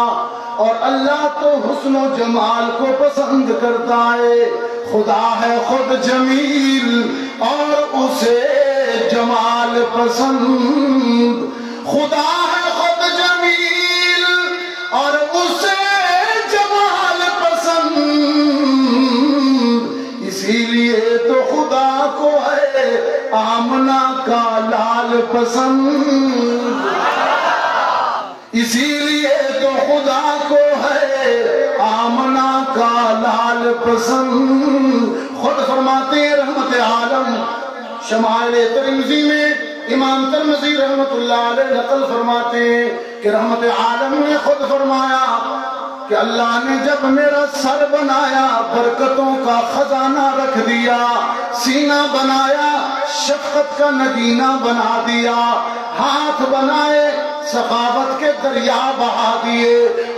اور اللہ تو حسن و جمال کو پسند کرتا ہے. خدا ہے خود جمیل اور اسے جمال پسند. خدا ہے خود جمیل اور اسے جمال پسند, اسی لیے تو خدا کو ہے آمنہ کا لال پسند. اسی لیے تو خدا کو ہے آمنہ کا لال پسند. خود فرماتے ہیں رحمت عالم شمائل ترمذی میں, امام ترمذی رحمت اللہ علیہ نقل فرماتے ہیں کہ رحمت عالم نے خود فرمایا کہ اللہ نے جب میرا سر بنایا برکتوں کا خزانہ رکھ دیا, سینہ بنایا شفقت کا نگینہ بنا دیا, ہاتھ بنائے سخاوت کے دریا بہا دیے,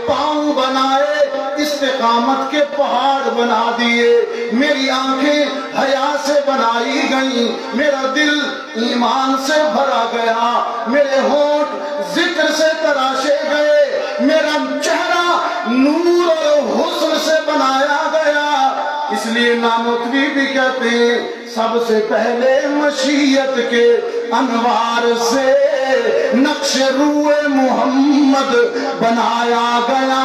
پاؤں بنائے استقامت کے پہاڑ بنا دیے, میری آنکھیں حیا سے بنائی گئیں, میرا دل ایمان سے بھرا گیا, میرے ہونٹ ذکر سے تراشے گئے, میرا چہرہ نور اور حسن سے بنایا گیا. اس لیے نانوتوی بھی کہتے ہیں سب سے پہلے مشیت کے انوار سے نقش روح محمد بنایا گیا,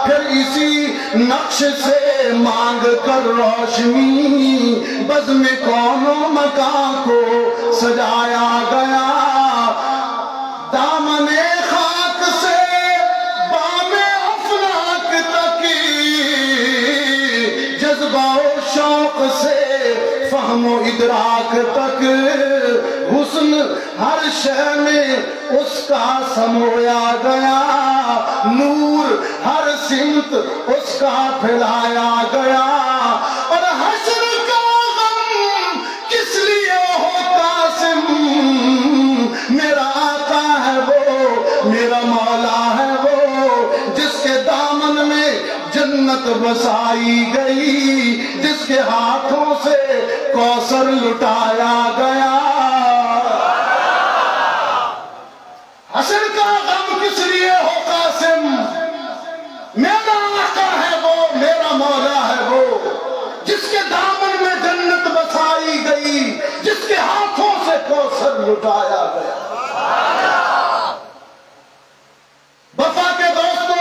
پھر اسی نقش سے مانگ کر روشنی بزم کون و مکان کو سجایا گیا. دامن خاک سے بام افلاک تک, جذبہ و شوق سے فہم و ادراک تک, حسن ہر شے میں اس کا سمویا گیا, نور ہر سمت اس کا پھیلایا گیا. اور حشر کا غم کس لیے ہو قاسم, میرا آقا ہے وہ, میرا مولا ہے وہ, جس کے دامن میں جنت بسائی گئی, جس کے ہاتھوں سے کوثر لٹایا گیا. حشر کا غم کس لیے ہو قاسم, میرا آقا ہے وہ, میرا مولا ہے وہ, جس کے دامن میں جنت بسائی گئی, جس کے ہاتھوں سے کوثر لٹایا گیا. وفا کے دوستو,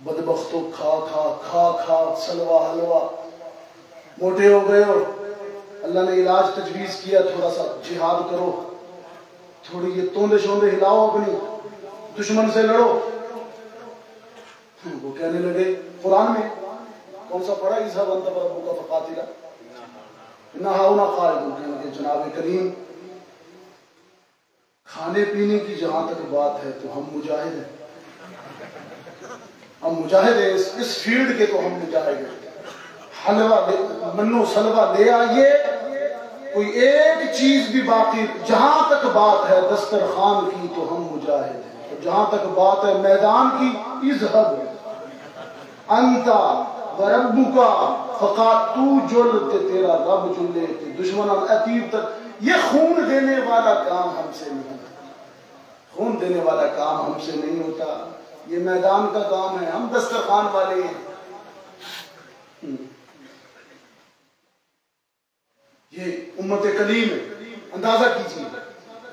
بدبختوں کھا کھا سلوا حلوا موٹے ہو گئے ہو، اللہ نے علاج تجویز کیا تھوڑا سا جہاد کرو، تھوڑی یہ توندے شوندے ہلاؤ، اپنی دشمن سے لڑو۔ وہ کہنے لگے قرآن میں کون سا پڑھا، اذهب انت وربک فقاتلا انا ہاؤنا قاعدون، کہنے لگے جناب کریم کھانے پینے کی جہاں تک بات ہے تو ہم مجاہد ہیں، ہم مجاہد ہیں، اس فیلڈ کے تو ہم مجاہد ہیں۔ حلوہ منو سلوہ لے آئیے، کوئی ایک چیز بھی باقی، جہاں تک بات ہے دسترخوان کی تو ہم مجاہد ہیں، جہاں تک بات ہے میدان کی، اذهب انت وربک فقات، تو جل تے تیرا رب جلے تے دشمنان اتیب تک۔ یہ خون دینے والا کام ہم سے نہیں ہوتا، خون دینے والا کام ہم سے نہیں ہوتا، یہ میدان کا کام ہے، ہم دسترخوان والے ہیں۔ یہ امت کلیم ہے، اندازہ کیجیے،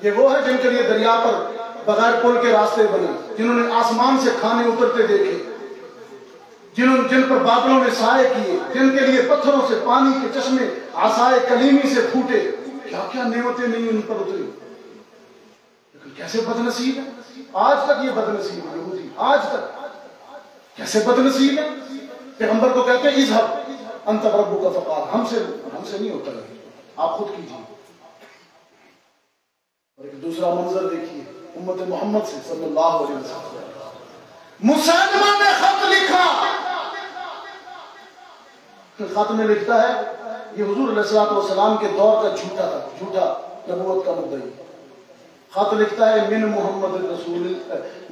یہ وہ ہے جن کے لیے دریا پر بغیر پل کے راستے بنے، جنہوں نے آسمان سے کھانے اترتے دیکھے، جن پر بادلوں نے سائے کیے، جن کے لیے پتھروں سے پانی کے چشمے عصائے کلیمی سے پھوٹے، کیا کیا نعمتیں نہیں ان پر اتری، لیکن کیسے بد نصیب ہے، آج تک یہ بد نصیب ہے یہودی، آج تک کیسے بد نصیب ہے۔ پیغمبر کو کہتے ہیں اذهب انت وربک فقاتلا، ہم سے نہیں ہوتا ہے، آپ خود کیجیے۔ اور ایک دوسرا منظر دیکھیے امت محمد سے صلی اللہ علیہ وسلم، مسلمہ نے خط لکھا، خط میں لکھتا ہے، یہ حضور علیہ السلام کے دور کا جھوٹا تھا، جھوٹا نبوت کا مدعی، خط لکھتا ہے من محمد رسول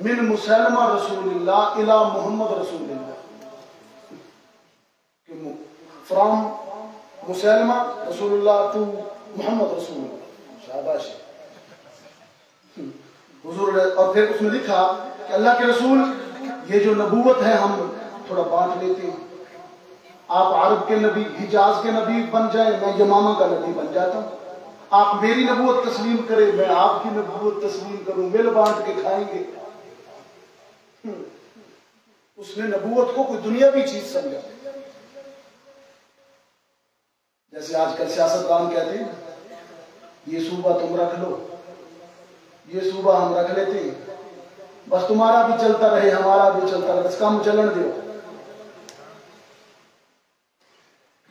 من مسلمہ رسول اللہ الی محمد رسول اللہ، فرام مسلمہ رسول اللہ ٹو محمد رسول اللہ، شاباش۔ حضور اور پھر اس میں لکھا کہ اللہ کے رسول یہ جو نبوت ہے ہم تھوڑا بانٹ لیتے ہیں، آپ عرب کے نبی حجاز کے نبی بن جائیں، میں یمامہ کا نبی بن جاتا ہوں، آپ میری نبوت تسلیم کریں، میں آپ کی نبوت تسلیم کروں، مل بانٹ کے کھائیں گے۔ اس نے نبوت کو کوئی دنیاوی چیز سمجھا، جیسے آج کل سیاستدان کہتے ہیں یہ صوبہ تم رکھ لو، یہ صوبہ ہم رکھ لیتے ہیں، بس تمہارا بھی چلتا رہے ہمارا بھی چلتا رہے، بس کم چلن دو۔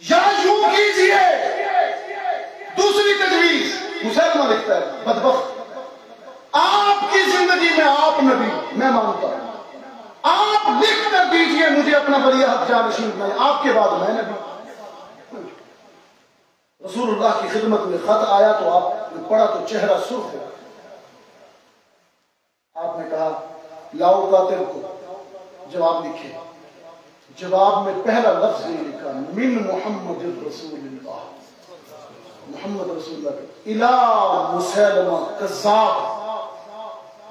یا یوں کیجئے، دوسری تجویز مسلمہ لکھتا ہے بدبخت، آپ کی زندگی میں آپ نبی، میں مانتا ہوں، آپ لکھ کر دیجئے مجھے اپنا ولی عہد جانشین بنائیں، آپ کے بعد میں نبی۔ رسول اللہ کی خدمت میں خط آیا تو آپ نے پڑھا تو چہرہ سرخ ہو، آپ نے کہا لاؤ کاتب کو جواب لکھے، جواب میں پہلا لفظ یہ لکھا من محمد رسول اللہ، محمد رسول اللہ الی مسلمہ کذاب،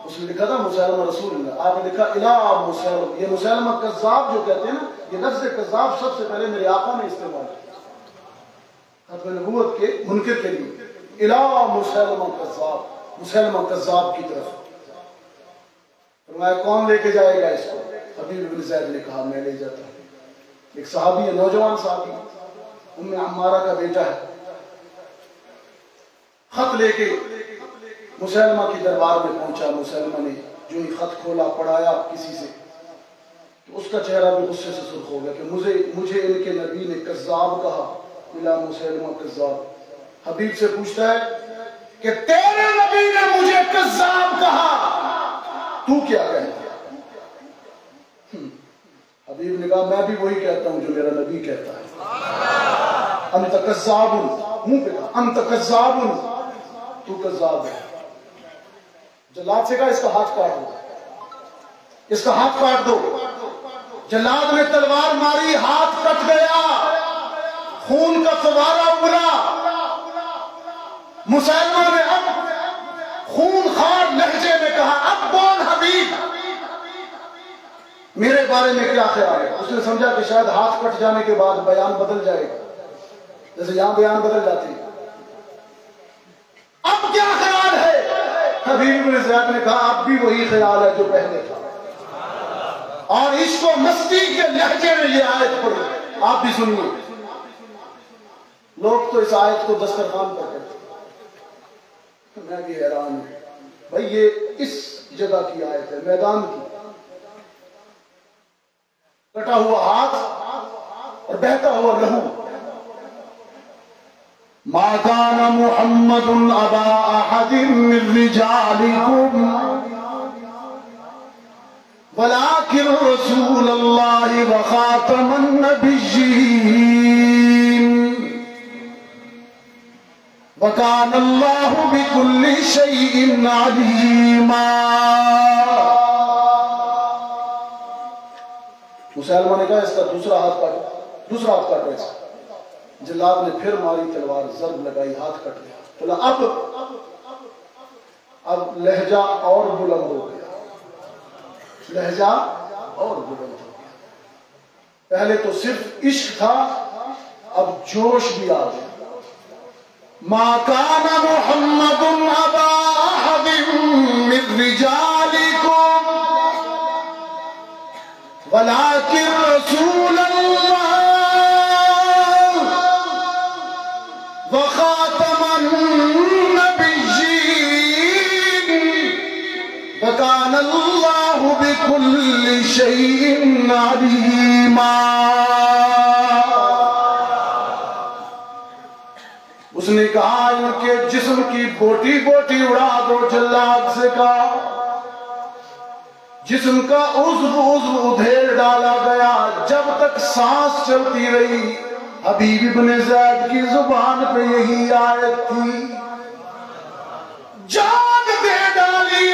اس نے لکھا تھا مسلمہ رسول اللہ، آپ نے لکھا الی مسلمہ، یہ مسلمہ کذاب جو کہتے ہیں نا، یہ لفظ کذاب سب سے پہلے میرے آقا نے استعمال کیا ختم نبوت کے منکر کے لیے، الی مسلمہ کذاب، مسلمہ کذاب کی طرف۔ فرمایا کون لے کے جائے گا اس کو؟ حبیب بن زید نے کہا میں لے جاتا ہوں۔ ایک صحابی ہے، نوجوان صحابی، ام عمارہ کا بیٹا ہے، خط لے کے مسلمہ کی دربار میں پہنچا، مسلمہ نے جو ہی خط کھولا پڑھایا کسی سے تو اس کا چہرہ بھی غصے سے سرخ ہو گیا کہ مجھے ان کے نبی نے کذاب کہا، الی مسلمہ کذاب۔ حبیب سے پوچھتا ہے کہ تیرے نبی نے مجھے کذاب کہا، تو کیا کہتا ہے؟ حبیب نے کہا میں بھی وہی کہتا ہوں جو میرا نبی کہتا ہے، انت کذاب، منہ پہ کہا انت کذاب، تو کذاب ہے۔ جلاد سے کہا اس کا ہاتھ کاٹ دو، اس کا ہاتھ کاٹ دو۔ جلاد نے تلوار ماری، ہاتھ کٹ گیا، خون کا فوارہ اڑا۔ مسلمہ نے اب خون خوار لہجے میں کہا اب بول حبیب میرے بارے میں کیا خیال ہے؟ اس نے سمجھا کہ شاید ہاتھ کٹ جانے کے بعد بیان بدل جائے گا، جیسے یہاں بیان بدل جاتے ہیں۔ اب کیا خیال ہے؟ حبیب بن زید نے کہا اب بھی وہی خیال ہے جو پہلے تھا۔ اور عشق و مستی کے لہجے میں یہ آیت پڑھی. آپ بھی سنیے. لوگ تو اس آیت کو دسترخوان پر کہتے ہیں. میں بھی حیران ہوں بھائی، یہ اس جگہ کی آیت ہے، میدان کی. کٹا ہوا ہاتھ اور بہتا ہوا لہو. ما كان محمد ابا احد من رجالكم ولكن رسول الله وخاتم النبيين وكان الله بكل شيء عليما. مسلمہ نے کہا اس کا دوسرا ہاتھ کاٹو. ایسا جلاد نے پھر ماری تلوار، ضرب لگائی، ہاتھ کٹ گیا. بولا اب لہجہ اور بلند ہو گیا. لہجہ اور بلند ہو گیا. پہلے تو صرف عشق تھا، اب جوش بھی آ گیا. ما كان محمد ابا احد من رجالكم ولكن رسول الله وخاتم النبيين وكان الله بكل شيء عليما. اس نے کہا ان کے جسم کی بوٹی بوٹی اڑا دو. جلاد سے کہا جسم کا عضو ادھیڑ ڈالا گیا. جب تک سانس چلتی رہی حبیب ابن زید کی زبان پہ یہی آیت تھی. جان دے ڈالی،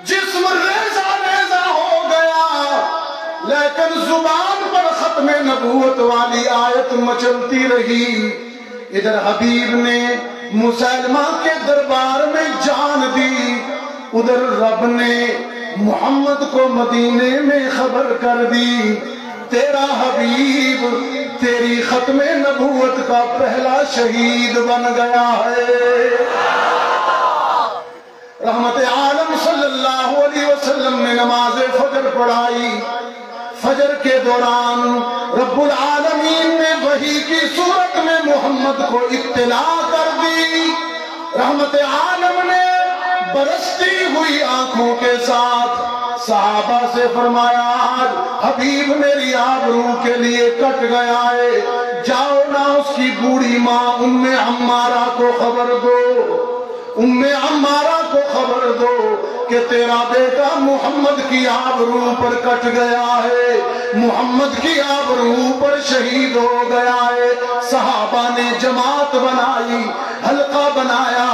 جسم ریزہ ریزہ ہو گیا، لیکن زبان پر ختم نبوت والی آیت مچلتی رہی. ادھر حبیب نے مسلمہ کے دربار میں جان دی، ادھر رب نے محمد کو مدینے میں خبر کر دی تیرا حبیب تیری ختم نبوت کا پہلا شہید بن گیا ہے. رحمت عالم صلی اللہ علیہ وسلم نے نماز فجر پڑھائی. فجر کے دوران رب العالمین نے وحی کی صورت میں محمد کو اطلاع کر دی. رحمت عالم نے برستی ہوئی آنکھوں کے ساتھ صحابہ سے فرمایا آج حبیب میری آبرو کے لیے کٹ گیا ہے، جاؤ نہ اس کی بوڑھی ماں ام عمارہ کو خبر دو، ام عمارہ کو خبر دو کہ تیرا بیٹا محمد کی آبرو پر کٹ گیا ہے، محمد کی آبرو پر شہید ہو گیا ہے. صحابہ نے جماعت بنائی، حلقہ بنایا،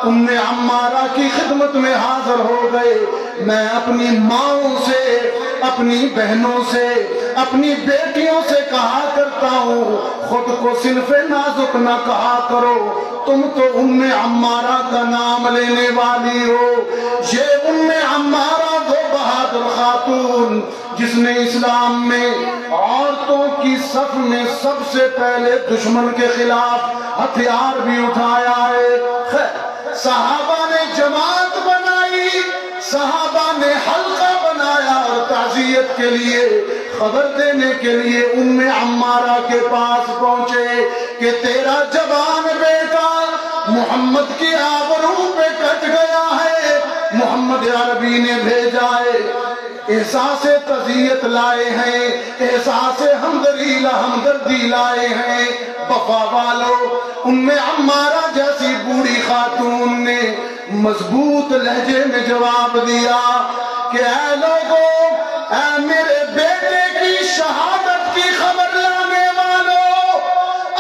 ام عمارہ کی خدمت میں حاضر ہو گئے. میں اپنی ماؤں سے، اپنی بہنوں سے، اپنی بیٹیوں سے کہا کرتا ہوں خود کو صنف نازک نہ کہا کرو، تم تو ام عمارہ کا نام لینے والی ہو. یہ ام عمارہ وہ بہادر خاتون جس نے اسلام میں عورتوں کی صف میں سب سے پہلے دشمن کے خلاف ہتھیار بھی اٹھایا ہے. صحابہ نے جماعت بنائی، صحابہ نے حلقہ بنایا اور تعزیت کے لیے خبر دینے کے لیے ام عمارہ کے پاس پہنچے کہ تیرا جوان بیٹا محمد کی آبرو پہ کٹ گیا ہے، محمد عربی نے بھیجا ہے. احساس تعزیت لائے ہیں، احساس ہمدردی لائے ہیں. وفا والو، ام عمارہ جیسی بوڑھی خاتون نے مضبوط لہجے میں جواب دیا کہ اے لوگو، اے میرے بیٹے کی شہادت کی خبر لانے والو،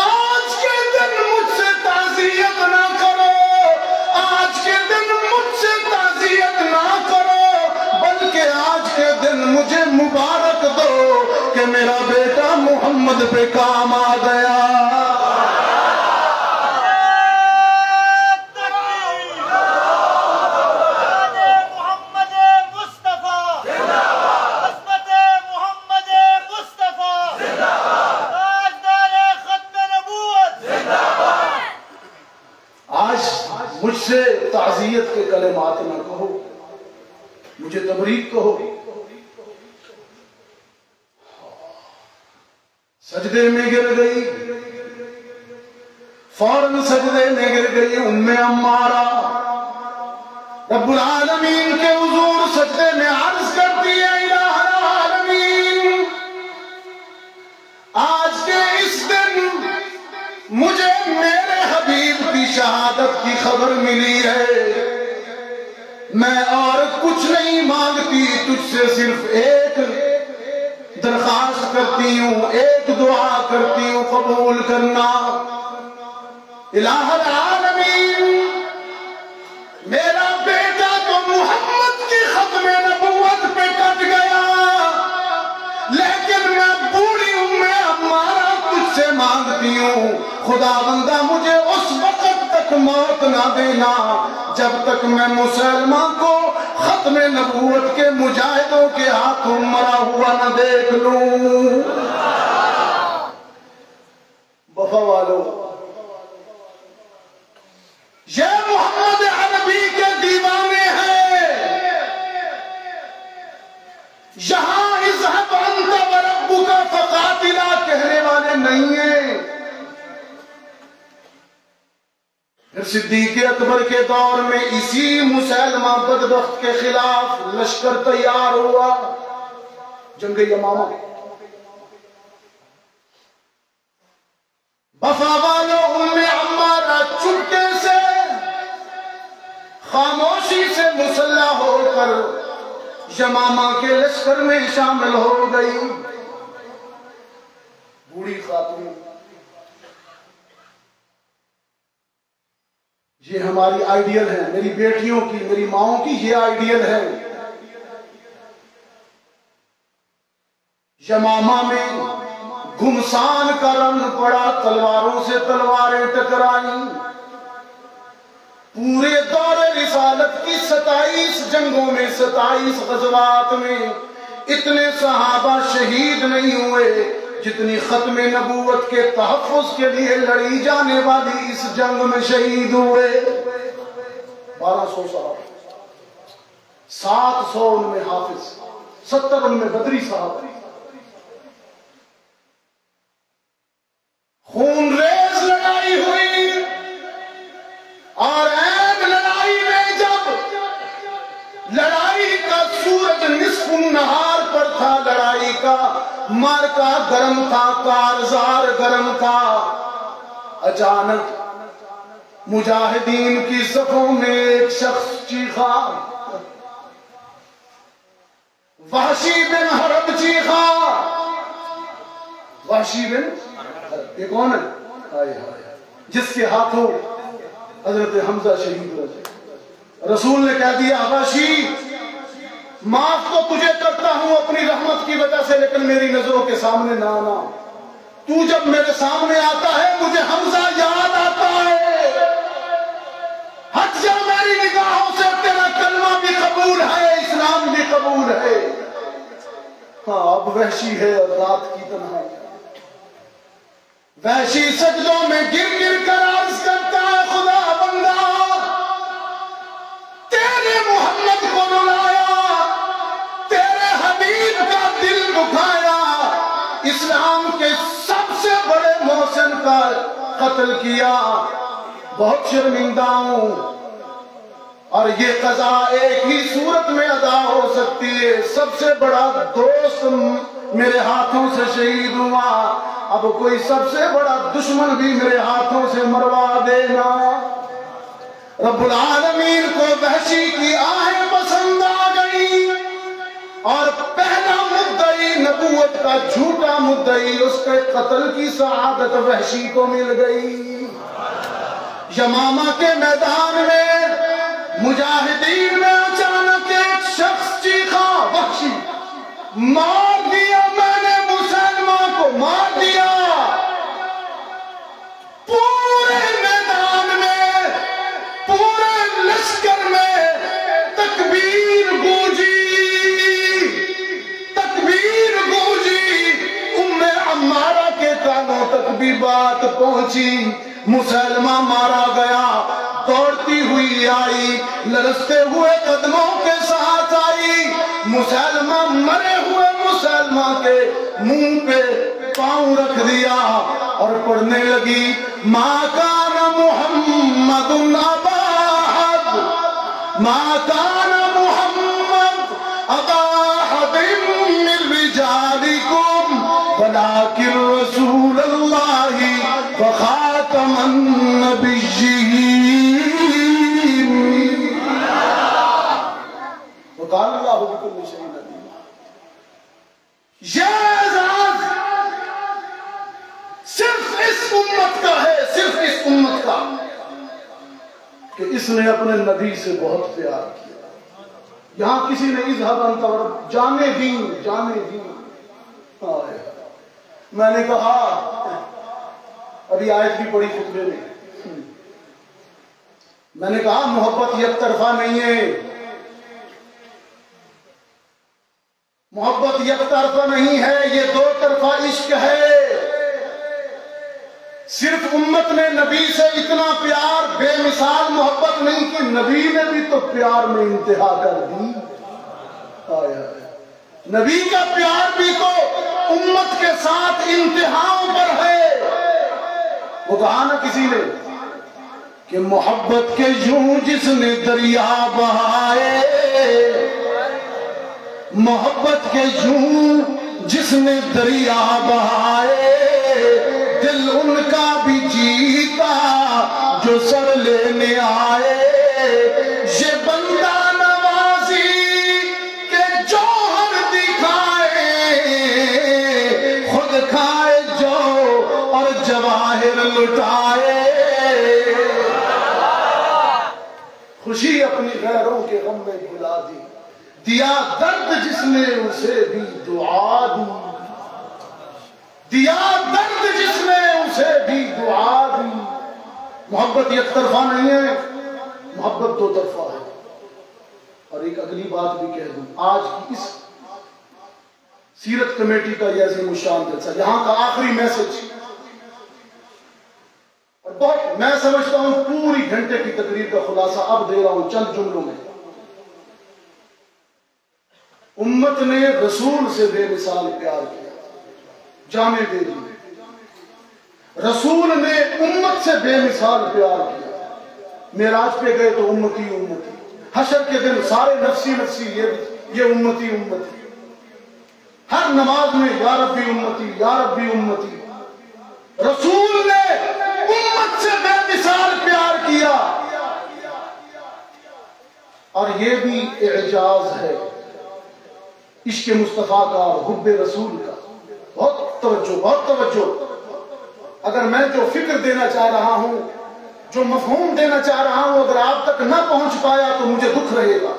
آج کے دن مجھ سے تعزیت نہ کرو، آج کے دن مجھ سے تعزیت نہ کرو، بلکہ آج کے دن مجھے مبارک دو کہ میرا بیٹا محمد پہ کام آ گیا. مجھ سے تعزیت کے کلمات نہ کہو، مجھے تبریک کہو، سجدے میں گر گئی، فوراً سجدے میں گر گئی ام عمارہ۔ رب العالمین کے حضور سجدے میں عرض کرتی ہے الہ العالمین، آج کے اس دن مجھے میرے حبیب کی شہادت کی خبر ملی ہے، میں اور کچھ نہیں مانگتی، تجھ سے صرف ایک درخواست کرتی ہوں، ایک دعا کرتی ہوں، قبول کرنا۔ الہ العالمین، میرا بیٹا تو محمد کی ختم نبوت پہ کٹ گیا، لیکن میں بوڑھی ام عمارہ تجھ سے مانگتی ہوں، خدا بندہ مجھے اس وقت تک موت نہ دینا جب تک میں مسلمہ کو ختم نبوت کے مجاہدوں کے ہاتھوں مرا ہوا نہ دیکھ لوں۔ وفا والو، یہ محمد عربی کے دیوانے ہیں، یہاں اذهب انت وربک فقاتلا کہنے والے نہیں ہیں۔ پھر صدیق اکبر کے دور میں اسی مسلمہ بدبخت کے خلاف لشکر تیار ہوا، جنگ یمامہ۔ وفا والو، ام عمارہ چپکے سے خاموشی سے مسلح ہو کر یمامہ کے لشکر میں شامل ہو گئی۔ بوڑھی خاتون، یہ ہماری آئیڈیل ہے، میری بیٹیوں کی، میری ماؤں کی یہ آئیڈیل ہے۔ یمامہ میں گھمسان کا رن پڑا، تلواروں سے تلواریں ٹکرائیں۔ پورے دور رسالت کی 27 جنگوں میں، 27 غزوات میں اتنے صحابہ شہید نہیں ہوئے جتنی ختم نبوت کے تحفظ کے لیے لڑی جانے والی اس جنگ میں شہید ہوئے۔ 1200 صحابہ، 700 ان میں حافظ، 70 ان میں بدری صحابہ۔ خون ریز لڑائی ہوئی، اور این لڑائی میں جب لڑائی کا سورج نصف النہار پر تھا، لڑائی کا مارکا گرم تھا، کارزار گرم تھا، اچانک مجاہدین کی صفوں میں ایک شخص چیخا، وحشی بن حرب چیخا۔ وحشی بن حرب یہ کون ہے؟ جس کے ہاتھوں حضرت حمزہ شہید ہو جائے۔ رسول نے کہہ دیا، حبشی معاف تو تجھے کرتا ہوں اپنی رحمت کی وجہ سے، لیکن میری نظروں کے سامنے نہ آنا۔ تو جب میرے سامنے آتا ہے مجھے حمزہ یاد آتا ہے، ہٹ جا میری نگاہوں سے، تیرا کلمہ بھی قبول ہے، اسلام بھی قبول ہے۔ ہاں اب وحشی ہے اور رات کی تنہائی، وحشی سجدوں میں گر گر کر عرض کرتا ہے، خدا بندہ تیرے محمد کو رلایا، تیرے حبیب کا دل دکھایا، اسلام کے سب سے بڑے محسن کا قتل کیا، بہت شرمندہ ہوں، اور یہ قضا ایک ہی صورت میں ادا ہو سکتی ہے، سب سے بڑا دوست میرے ہاتھوں سے شہید ہوا، اب کوئی سب سے بڑا دشمن بھی میرے ہاتھوں سے مروا دینا۔ رب العالمین کو وحشی کی آہیں پسند آ گئی، اور پہلا مدعی نبوت کا جھوٹا مدعی، اس کے قتل کی سعادت وحشی کو مل گئی۔ یمامہ کے میدان میں مجاہدین میں اچانک ایک شخص چیخا، وحشی مار دیا میں نے مسلمہ کو، مار دیا۔ پورے میدان میں، پورے لشکر میں تکبیر گونجی، تکبیر گونجی، ام عمارہ کے کانوں تک بھی بات پہنچی، مسلمہ مارا گیا، دوڑتی ہوئی آئی، لرزتے ہوئے قدموں کے ساتھ آئی، مسلمہ مرے ہوئے مسلمہ کے منہ پہ پاؤں رکھ دیا اور پڑھنے لگی ما کان محمد ابا احد ما کان محمد ابا احد من رجالکم ولکن رسول اللہ وخاتم النبیین وقال اللہ بکل شیء علیم۔ یہ اعزاز صرف اس امت کا ہے، صرف اس امت کا، کہ اس نے اپنے نبی سے بہت پیار کیا۔ یہاں کسی نے اذهب انت ورب جانے دین جانے دین آئے۔ میں نے کہا ابھی آیت بھی پڑھی خطبے میں، میں نے کہا محبت یک طرفہ نہیں ہے، محبت یک طرفہ نہیں ہے، یہ دو طرفہ عشق ہے۔ صرف امت نے نبی سے اتنا پیار، بے مثال محبت نہیں کہ نبی نے بھی تو پیار میں انتہا کر دی۔ نبی کا پیار بھی تو امت کے ساتھ انتہاؤں پر ہے۔ وہ کہا نا کسی نے کہ محبت کے یوں جس نے دریا بہائے، محبت کے یوں جس نے دریا بہائے، دل ان کا بھی جیتا جو سر لینے آئے۔ یہ بندہ نوازی کے جوہر دکھائے، خود کھائے جو اور جواہر لٹائے۔ خوشی اپنی غیروں کے غم میں بھلا دی، دیا درد جس نے اسے بھی دعا دی، دیا درد جس نے اسے بھی دعا دی۔ محبت یک طرفہ نہیں ہے، محبت دو طرفہ ہے۔ اور ایک اگلی بات بھی کہہ دوں، آج کی اس سیرت کمیٹی کا یہ عظیم الشان جلسہ، یہاں کا آخری میسج، اور بہت میں سمجھتا ہوں پوری گھنٹے کی تقریر کا خلاصہ اب دے رہا ہوں چند جملوں میں۔ امت نے رسول سے بے مثال پیار کیا، جانے دے دی۔ رسول نے امت سے بے مثال پیار کیا۔ معراج پہ گئے تو امتی امتی، حشر کے دن سارے نفسی نفسی، یہ امتی امتی، ہر نماز میں یا ربی امتی یا ربی امتی۔ رسول نے امت سے بے مثال پیار کیا، اور یہ بھی اعجاز ہے عشق مصطفیٰ کا اور حب رسول کا۔ بہت توجہ، بہت توجہ۔ اگر میں جو فکر دینا چاہ رہا ہوں، جو مفہوم دینا چاہ رہا ہوں، اگر آپ تک نہ پہنچ پایا تو مجھے دکھ رہے گا۔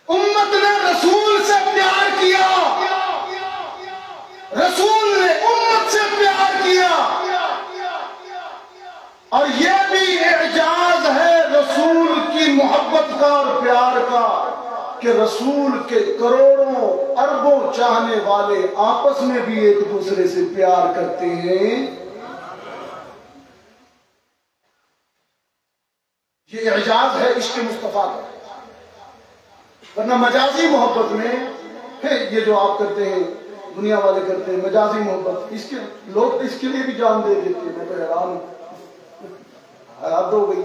امت نے رسول سے پیار کیا، رسول نے امت سے پیار کیا، اور یہ بھی اعجاز ہے رسول کی محبت کا اور پیار کا کہ رسول کے کروڑوں اربوں چاہنے والے آپس میں بھی ایک دوسرے سے پیار کرتے ہیں۔ یہ اعجاز ہے عشق مصطفیٰ کا۔ ورنہ مجازی محبت میں یہ جو آپ کرتے ہیں، دنیا والے کرتے ہیں مجازی محبت، اس کے لوگ اس کے لیے بھی جان دے دیتے ہیں۔ میں تو حیران ہوں، حد ہو گئی۔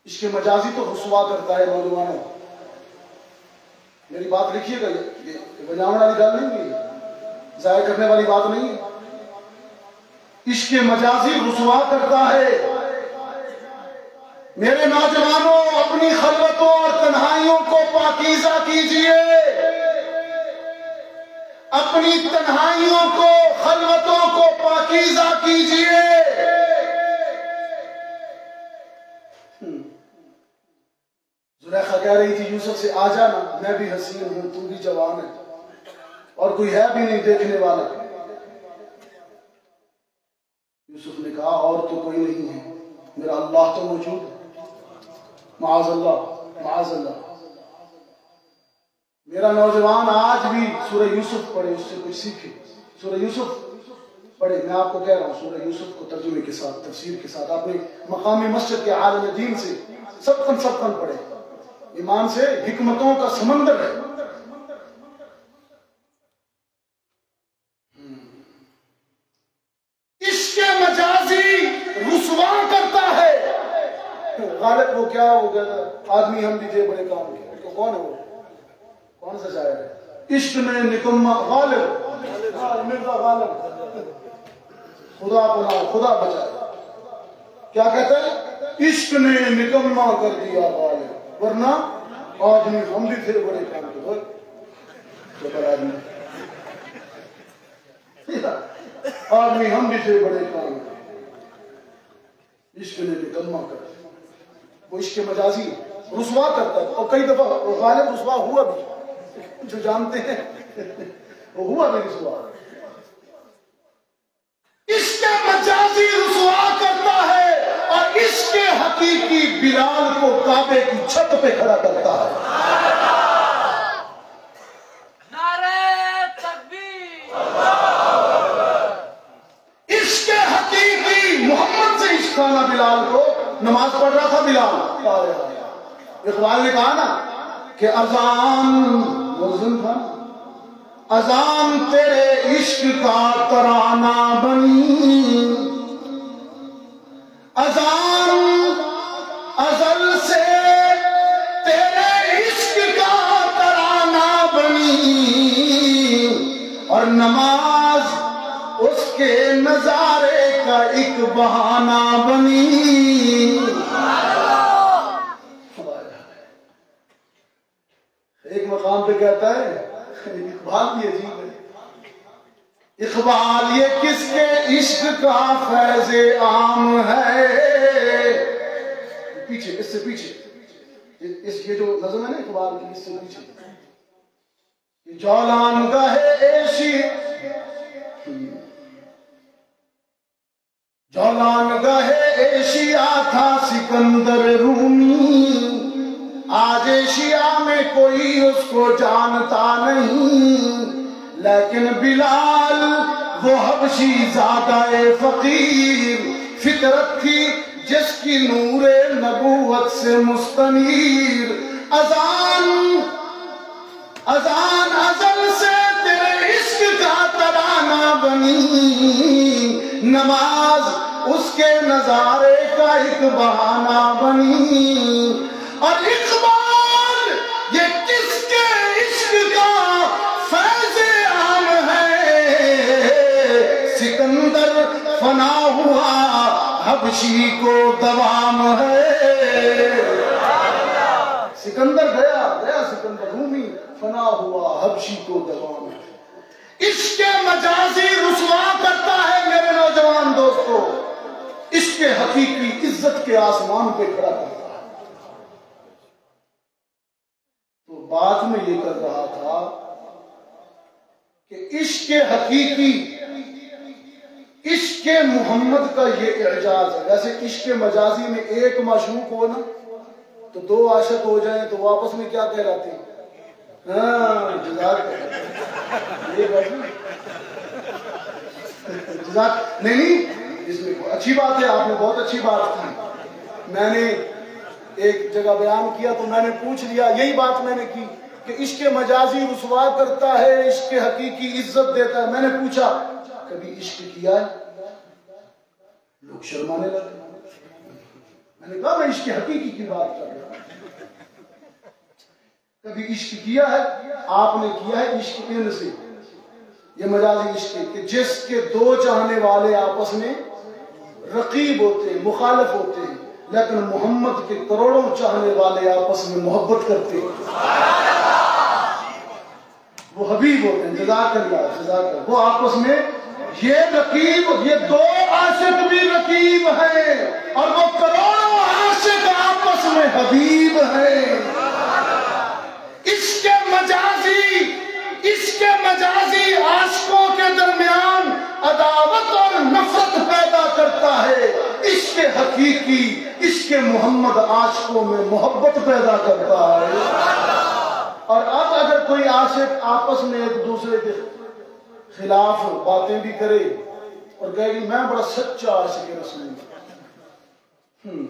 عشق مجازی تو رسوا کرتا ہے نوجوانوں۔ میری بات لکھیے گا، یہ بجانے والی بات نہیں ہے، ضائع کرنے والی بات نہیں ہے۔ عشق مجازی رسوا کرتا ہے۔ میرے نوجوانوں، اپنی خلوتوں اور تنہائیوں کو پاکیزہ کیجئے، اپنی تنہائیوں کو، خلوتوں کو پاکیزہ کیجئے۔ زلیخا کہہ رہی تھی یوسف سے، آ جانا، میں بھی حسین ہوں، تو بھی جوان ہے، اور کوئی ہے بھی نہیں دیکھنے والا۔ یوسف نے کہا اور تو کوئی نہیں ہے، میرا اللہ تو موجود ہے۔ معاذ اللہ، معاذ اللہ۔ میرا نوجوان آج بھی سورہ یوسف پڑھے، اس سے کچھ سیکھے۔ سورہ یوسف پڑھے، میں آپ کو کہہ رہا ہوں، سورہ یوسف کو ترجمے کے ساتھ، تفسیر کے ساتھ، اپنے مقامی مسجد کے عالم دین سے سبقن پڑھے۔ ایمان سے حکمتوں کا سمندر ہے، غالب وہ کیا وہ کہتا آدمی ہم بھی تھے بڑے کام کے. تو کون ہے وہ؟ کون سا شاعر ہے؟ عشق میں نکما غالب. مرزا غالب خدا پناہ خدا بچائے. کیا کہتا ہے؟ عشق نے نکما کر دیا غالب ورنہ آدمی ہم بھی تھے بڑے کام کے. آدمی ہم بھی تھے بڑے کام کے. عشق نے نکما کر دیا. وہ عشق مجازی رسوا کرتا ہے اور کئی دفعہ غالب رسوا ہوا بھی جو جانتے ہیں وہ ہوا بھی رسوا. عشق مجازی رسوا کرتا ہے اور عشق حقیقی بلال کو کعبے کی چھت پہ کھڑا کرتا ہے. نعرہ تکبیر. عشق حقیقی محمد سے عشق تھا نا بلال کو. نماز پڑھ رہا تھا بلال. اقبال نے کہا نا کہ اذان مؤذن تھا اذان تیرے عشق کا ترانہ بنی. اذان ازل سے تیرے عشق کا ترانہ بنی اور نماز اس کے نظارے کا ایک بہانہ بنی. ایک مقام پہ کہتا ہے اقبال بھی عجیب ہے. اقبال یہ کس کے عشق کا فیض عام ہے. پیچھے اس سے پیچھے یہ جو نظم ہے نا اقبال کی اس سے پیچھے جولان گاہے عیشی جولان گاہے ایشیا تھا سکندر رومی. آج ایشیا میں کوئی اس کو جانتا نہیں لیکن بلال وہ حبشی زادہ فقیر فطرت تھی جس کی نور نبوت سے مستنیر. اذان ازل سے تیرے عشق کا ترانہ بنی نماز اس کے نظارے کا ایک بہانہ بنی. اور اقبال یہ کس کے عشق کا فیض عام ہے. سکندر فنا ہوا حبشی کو دوام ہے. سکندر گیا سکندر رومی فنا ہوا حبشی کو دوام ہے. عشق مجازی رسوا کرتا ہے میرے نوجوان دوستو. عشق حقیقی عزت کے آسمان پہ کھڑا کرتا ہے. تو بات میں یہ کر رہا تھا کہ عشق حقیقی عشق محمد کا یہ اعجاز ہے. ویسے عشق مجازی میں ایک معشوق ہو نا تو دو عاشق ہو جائیں تو وہ آپس میں کیا کہلاتے ہیں؟ نہیں اس میں اچھی بات ہے. آپ نے بہت اچھی بات کی. میں نے ایک جگہ بیان کیا تو میں نے پوچھ لیا یہی بات میں نے کی کہ عشق مجازی رسوا کرتا ہے عشق حقیقی عزت دیتا ہے. میں نے پوچھا کبھی عشق کیا ہے؟ لوگ شرمانے لگے. میں نے کہا میں عشق حقیقی کی بات کر رہا ہوں. کبھی عشق کیا ہے؟ آپ نے کیا ہے عشق ان سے. یہ مجازی عشق ہے کہ جس کے دو چاہنے والے آپس میں رقیب ہوتے ہیں مخالف ہوتے ہیں لیکن محمد کے کروڑوں چاہنے والے آپس میں محبت کرتے ہیں. وہ حبیب ہوتے ہیں. جزاک اللہ. وہ آپس میں یہ رقیب یہ دو عاشق بھی رقیب ہیں اور وہ کروڑوں عاشق آپس میں حبیب ہیں. عشق مجازی عاشقوں کے درمیان عداوت اور نفرت پیدا کرتا ہے. عشق حقیقی عشق محمد عاشقوں میں محبت پیدا کرتا ہے. اور اب اگر کوئی عاشق آپس میں ایک دوسرے کے خلاف باتیں بھی کرے اور کہے کہ میں بڑا سچا عاشق رسول ہوں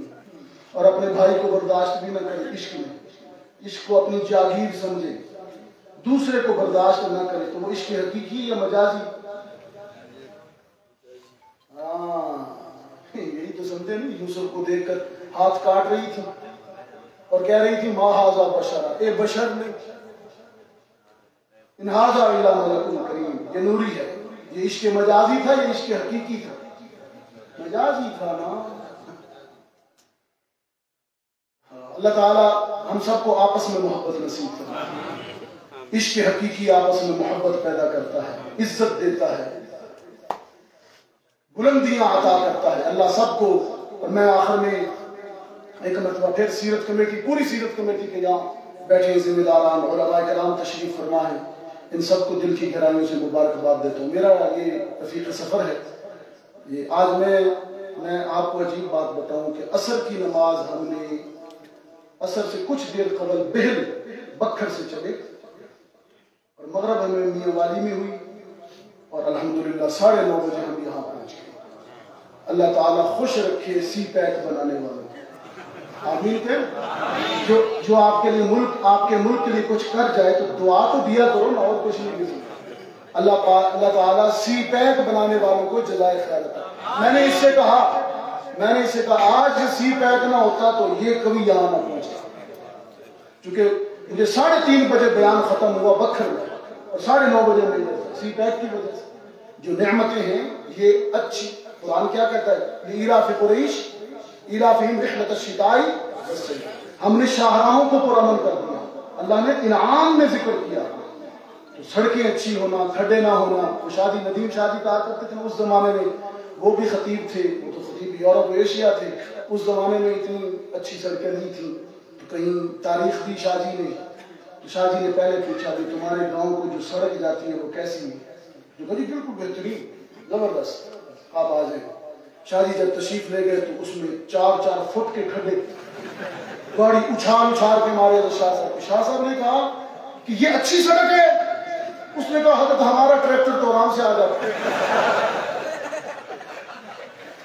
اور اپنے بھائی کو برداشت بھی نہ کرے عشق میں عشق کو اپنی جاگیر سمجھے دوسرے کو برداشت نہ کرے تو وہ عشق حقیقی یا مجازی؟ یہی تو سمجھتے نہیں، یوسف کو دیکھ کر ہاتھ کاٹ رہی تھی اور کہہ رہی تھی ما ھذا بشرا، اے بشر نہیں، ان ھذا الا ملک کریم، یہ نوری ہے، یہ عشق مجازی تھا، یہ عشق حقیقی تھا، مجازی تھا نا۔ اللہ تعالیٰ ہم سب کو آپس میں محبت نصیب کرتا ہے، عشق حقیقی آپس میں محبت پیدا کرتا ہے، عزت دیتا ہے، بلندیاں عطا کرتا ہے اللہ سب کو۔ اور میں آخر میں ایک مرتبہ پھر سیرت کمیٹی، پوری سیرت کمیٹی کے یہاں بیٹھے ذمہ داران علماء کرام تشریف فرما ہے، ان سب کو دل کی گہرائیوں سے مبارکباد دیتا ہوں۔ میرا یہ رفیق سفر ہے، یہ آج میں آپ کو عجیب بات بتاؤں کہ عصر کی نماز ہم نے عصر سے کچھ دیر قبل بہل بکھر سے چلے اور مغرب ہمیں میاں والی میں ہوئی اور الحمدللہ 9:30 بجے ہم یہاں پہنچ گئے۔ اللہ تعالیٰ خوش رکھے سی پیک بنانے والوں کو، آمین کہ جو آپ کے لیے آپ کے ملک کے لیے کچھ کر جائے تو دعا تو دیا کرو نا، اور کچھ نہیں کسی۔ اللہ تعالیٰ سی پیک بنانے والوں کو جزائے خیر عطا۔ میں نے اس سے کہا آج سی پیک نہ ہوتا تو یہ کبھی یہاں نہ پہنچا، کیونکہ مجھے 3:30 بجے بیان ختم ہوا بکھر میں اور 9:30 بجے میں سی پیک کی وجہ سے جو نعمتیں ہیں یہ اچھی۔ قرآن کیا کہتا ہے؟ لإیلاف قریش ایلافہم رحلۃ الشتاء والصیف، ہم نے شاہراہوں کو پرامن کر دیا، اللہ نے انعام میں ذکر کیا۔ تو سڑکیں اچھی ہونا، کھڈے نہ ہونا، وہ شادی ندیم شادی کہا کرتے تھے اس زمانے میں، وہ بھی خطیب تھے، وہ تو خطیب یورپ و ایشیا تھے، اس زمانے میں اتنی اچھی سڑکیں نہیں تھیں، تو کہیں تاریخ دی شاہ جی نے، تو شاہ جی نے پہلے پوچھا کہ تمہارے گاؤں کو جو سڑک جاتی ہے وہ کیسی ہے؟ جو کہا جی بالکل بہترین، زبردست، آپ آ جائیں۔ شاہ جی جب تشریف لے گئے تو اس میں 4-4 فٹ کے کھڈے، گاڑی اچھال کے مارے تو شاہ صاحب نے کہا کہ یہ اچھی سڑک ہے؟ اس نے کہا حضرت ہمارا ٹریکٹر تو آرام سے آ جاتا ہے،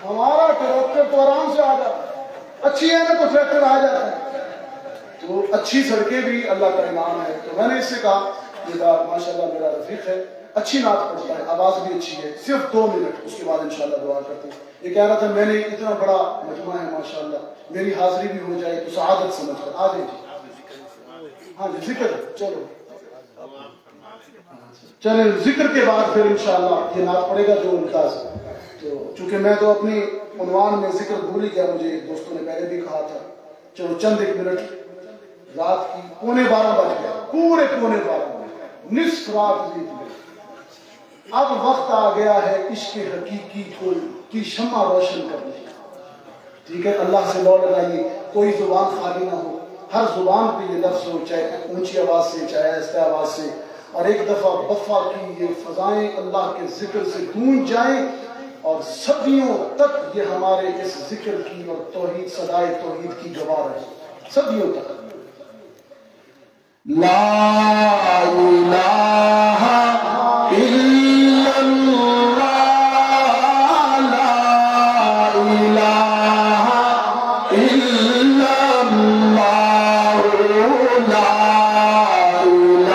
ہمارا ٹریکٹر تو آرام سے آ جاتا ہے، اچھی ہے نا تو ٹریکٹر آ جاتا ہے۔ تو اچھی سڑکیں بھی اللہ کا انعام ہے۔ تو میں نے اس سے کہا یہ ماشاءاللہ میرا رفیق ہے، اچھی نعت پڑھتا ہے، آواز بھی اچھی ہے، صرف 2 منٹ اس کے بعد انشاءاللہ دعا کرتے ہیں۔ یہ کہہ رہا تھا میں نے اتنا بڑا مجمع ہے ماشاءاللہ، میری حاضری بھی ہو جائے تو سعادت سمجھ کر آ جائیں جی۔ ہاں جی ذکر، چلو چلیں ذکر کے بعد پھر انشاءاللہ یہ نعت پڑے گا جو ممتاز۔ تو چونکہ میں تو اپنی عنوان میں ذکر بھول ہی گیا، مجھے دوستوں نے پہلے بھی کہا تھا، چلو چند 1 منٹ، رات کی 11:15 بج گیا، پورے 11:15 نصف رات بیت گئی، اب وقت آ گیا ہے عشق حقیقی کی شمع روشن کرنے کا۔ ٹھیک ہے، اللہ سے لو لگائیے، کوئی زبان خالی نہ ہو، ہر زبان پہ یہ لفظ ہو، چاہے اونچی آواز سے چاہے آہستہ آواز سے، اور ایک دفعہ بفا کی یہ فضائیں اللہ کے ذکر سے گونج جائیں اور صدیوں تک یہ ہمارے اس ذکر کی اور توحید، صدائے توحید کی گواہ رہے، صدیوں تک۔ لا الہ الا اللہ، لا الہ الا اللہ، لا اللہ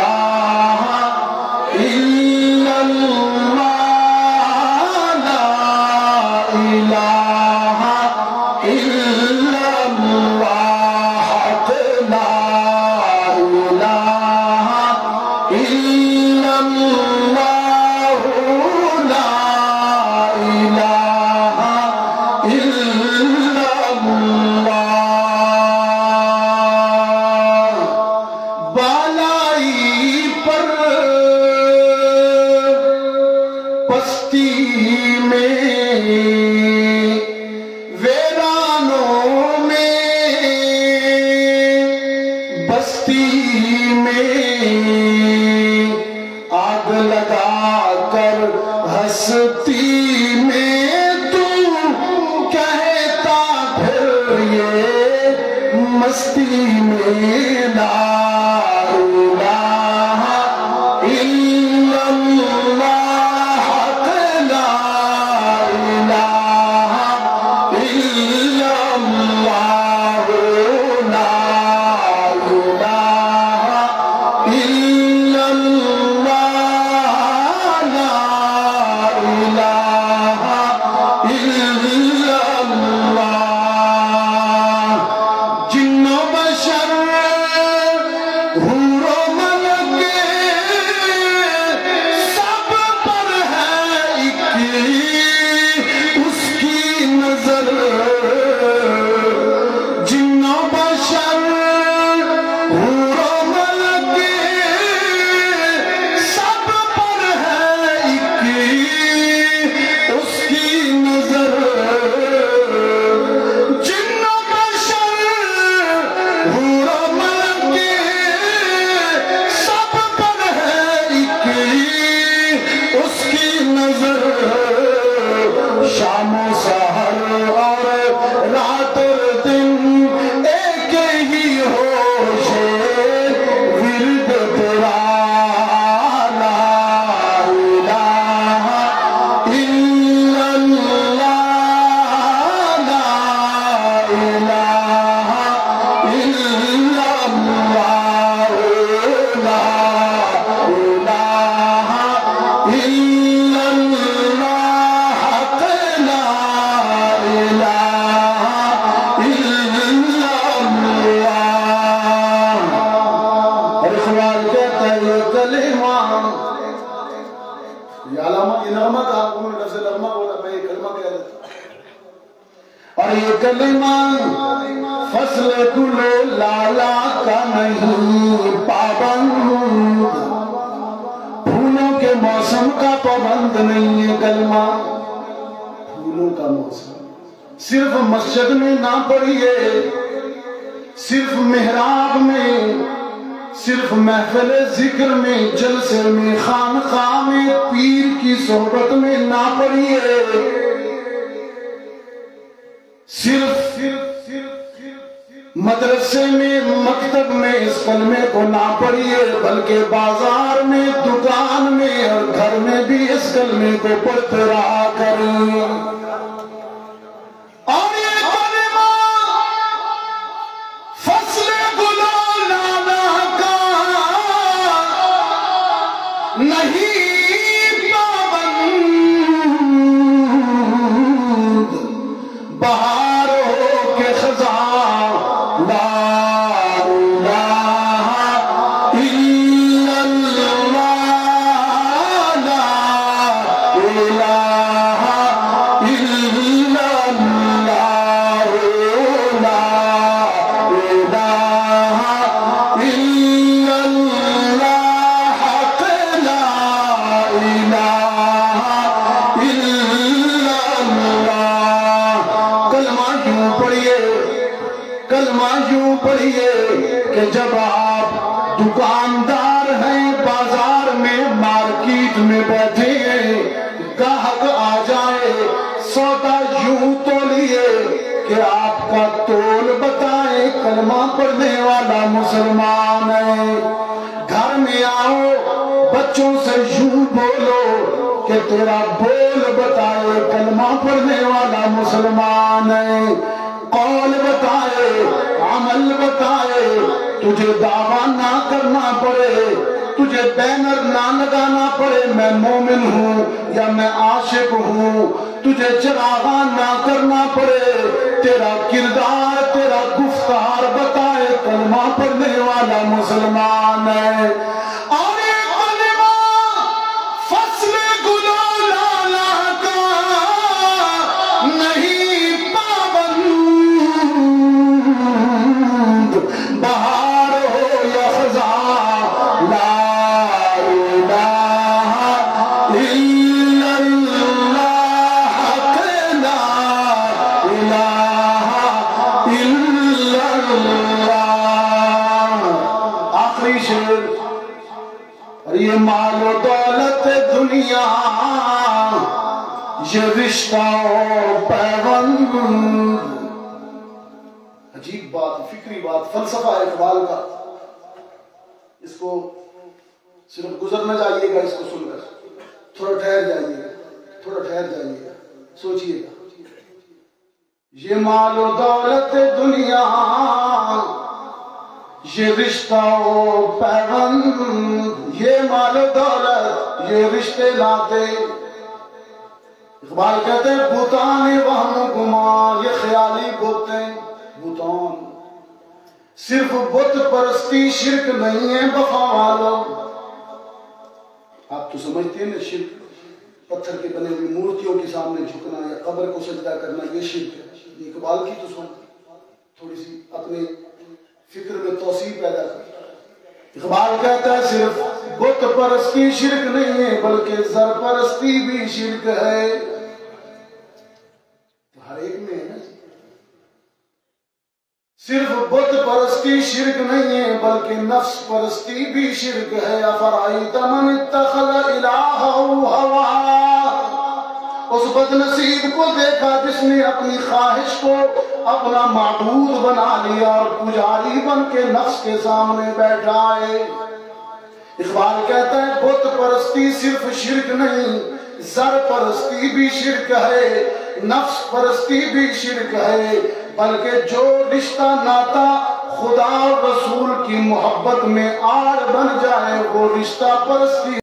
کلمہ فصل گل و لالا کا نہیں پابند، پھولوں کے موسم کا پابند نہیں ہے کلمہ، پھولوں کا موسم۔ صرف مسجد میں نہ پڑھیے، صرف محراب میں، صرف محفل ذکر میں، جلسے میں، خانقاہ میں، پیر کی صحبت میں نہ پڑھیے، صرف مدرسے میں، مکتب میں اس کلمے کو نہ پڑھیے، بلکہ بازار میں، دکان میں اور گھر میں بھی اس کلمے کو پڑھتے رہا کریں۔ اور یہ کلمہ فصل گل و لالا کا نہیں پابند، بہار ہو کے خزاں لا الہ الا اللہ، لا الہ الا اللہ، لا الہ الا اللہ، حق لا الہ الا اللہ۔ کلمہ یوں پڑھیے، کلمہ یوں پڑھیے کہ جب آپ دکاندار ہیں، بازار میں، مارکیٹ میں بیٹھے ہیں، گاہک آ جائے، سودا یوں تولیے کہ آپ کا تول بتائے کلمہ پڑھنے والا مسلمان ہے۔ گھر میں آؤ، بچوں سے یوں بولو کہ تیرا بول بتائے کلمہ پڑھنے والا مسلمان ہے۔ قول بتائے، عمل بتائے، تجھے دعویٰ نہ کرنا پڑے، تجھے بینر نہ لگانا پڑے میں مومن ہوں یا میں عاشق ہوں، تجھے چراغاں نہ کرنا پڑے، تیرا کردار، تیرا گفتار بتائے کلمہ پڑھنے والا مسلمان ہے۔ اور یہ کلمہ فصل گل و لالا کا نہیں پابند، بہار ہو یا خزاں لا الہ الا اللہ، حق لا الہ الا اللہ۔ آخری شعر، اور یہ مال و دولت دنیا، یہ رشتہ و پیوند۔ عجیب بات، فکری بات، فلسفہ ہے اقبال کا، اس کو صرف گزر نہ جائیے گا، اس کو سن کر تھوڑا ٹھہر جائیے گا، تھوڑا ٹھہر جائیے گا، سوچئے گا۔ یہ مال و دولت دنیا، یہ رشتہ و پیوند، یہ مال و دولت، یہ رشتے لاتے، اقبال کہتے ہیں بوتان وہم و گمان، یہ خیالی بوتیں، بوتان۔ صرف بت پرستی شرک نہیں ہے وفا والو، آپ تو سمجھتے ہیں نا شرک، پتھر کے بنے ہوئی مورتیوں کے سامنے جھکنا یا قبر کو سجدہ کرنا، یہ شرک ہے۔ یہ اقبال کی تو سن، تھوڑی سی اپنے فکر میں توسیع پیدا کر۔ اقبال کہتا ہے صرف بت پرستی شرک نہیں ہے بلکہ زر پرستی بھی شرک ہے۔ تو ہر ایک میں ہے نا، صرف بت پرستی شرک نہیں ہے بلکہ نفس پرستی بھی شرک ہے۔ افرائیت من اتخذ الہہ ہوا، اس بد نصیب کو دیکھا جس نے اپنی خواہش کو اپنا معبود بنا لیا اور پجاری بن کے نفس کے سامنے بیٹھا ہے۔ اقبال کہتا ہے بت پرستی صرف شرک نہیں، زر پرستی بھی شرک ہے، نفس پرستی بھی شرک ہے، بلکہ جو رشتہ ناتا خدا اور رسول کی محبت میں آڑ بن جائے وہ رشتہ پرستی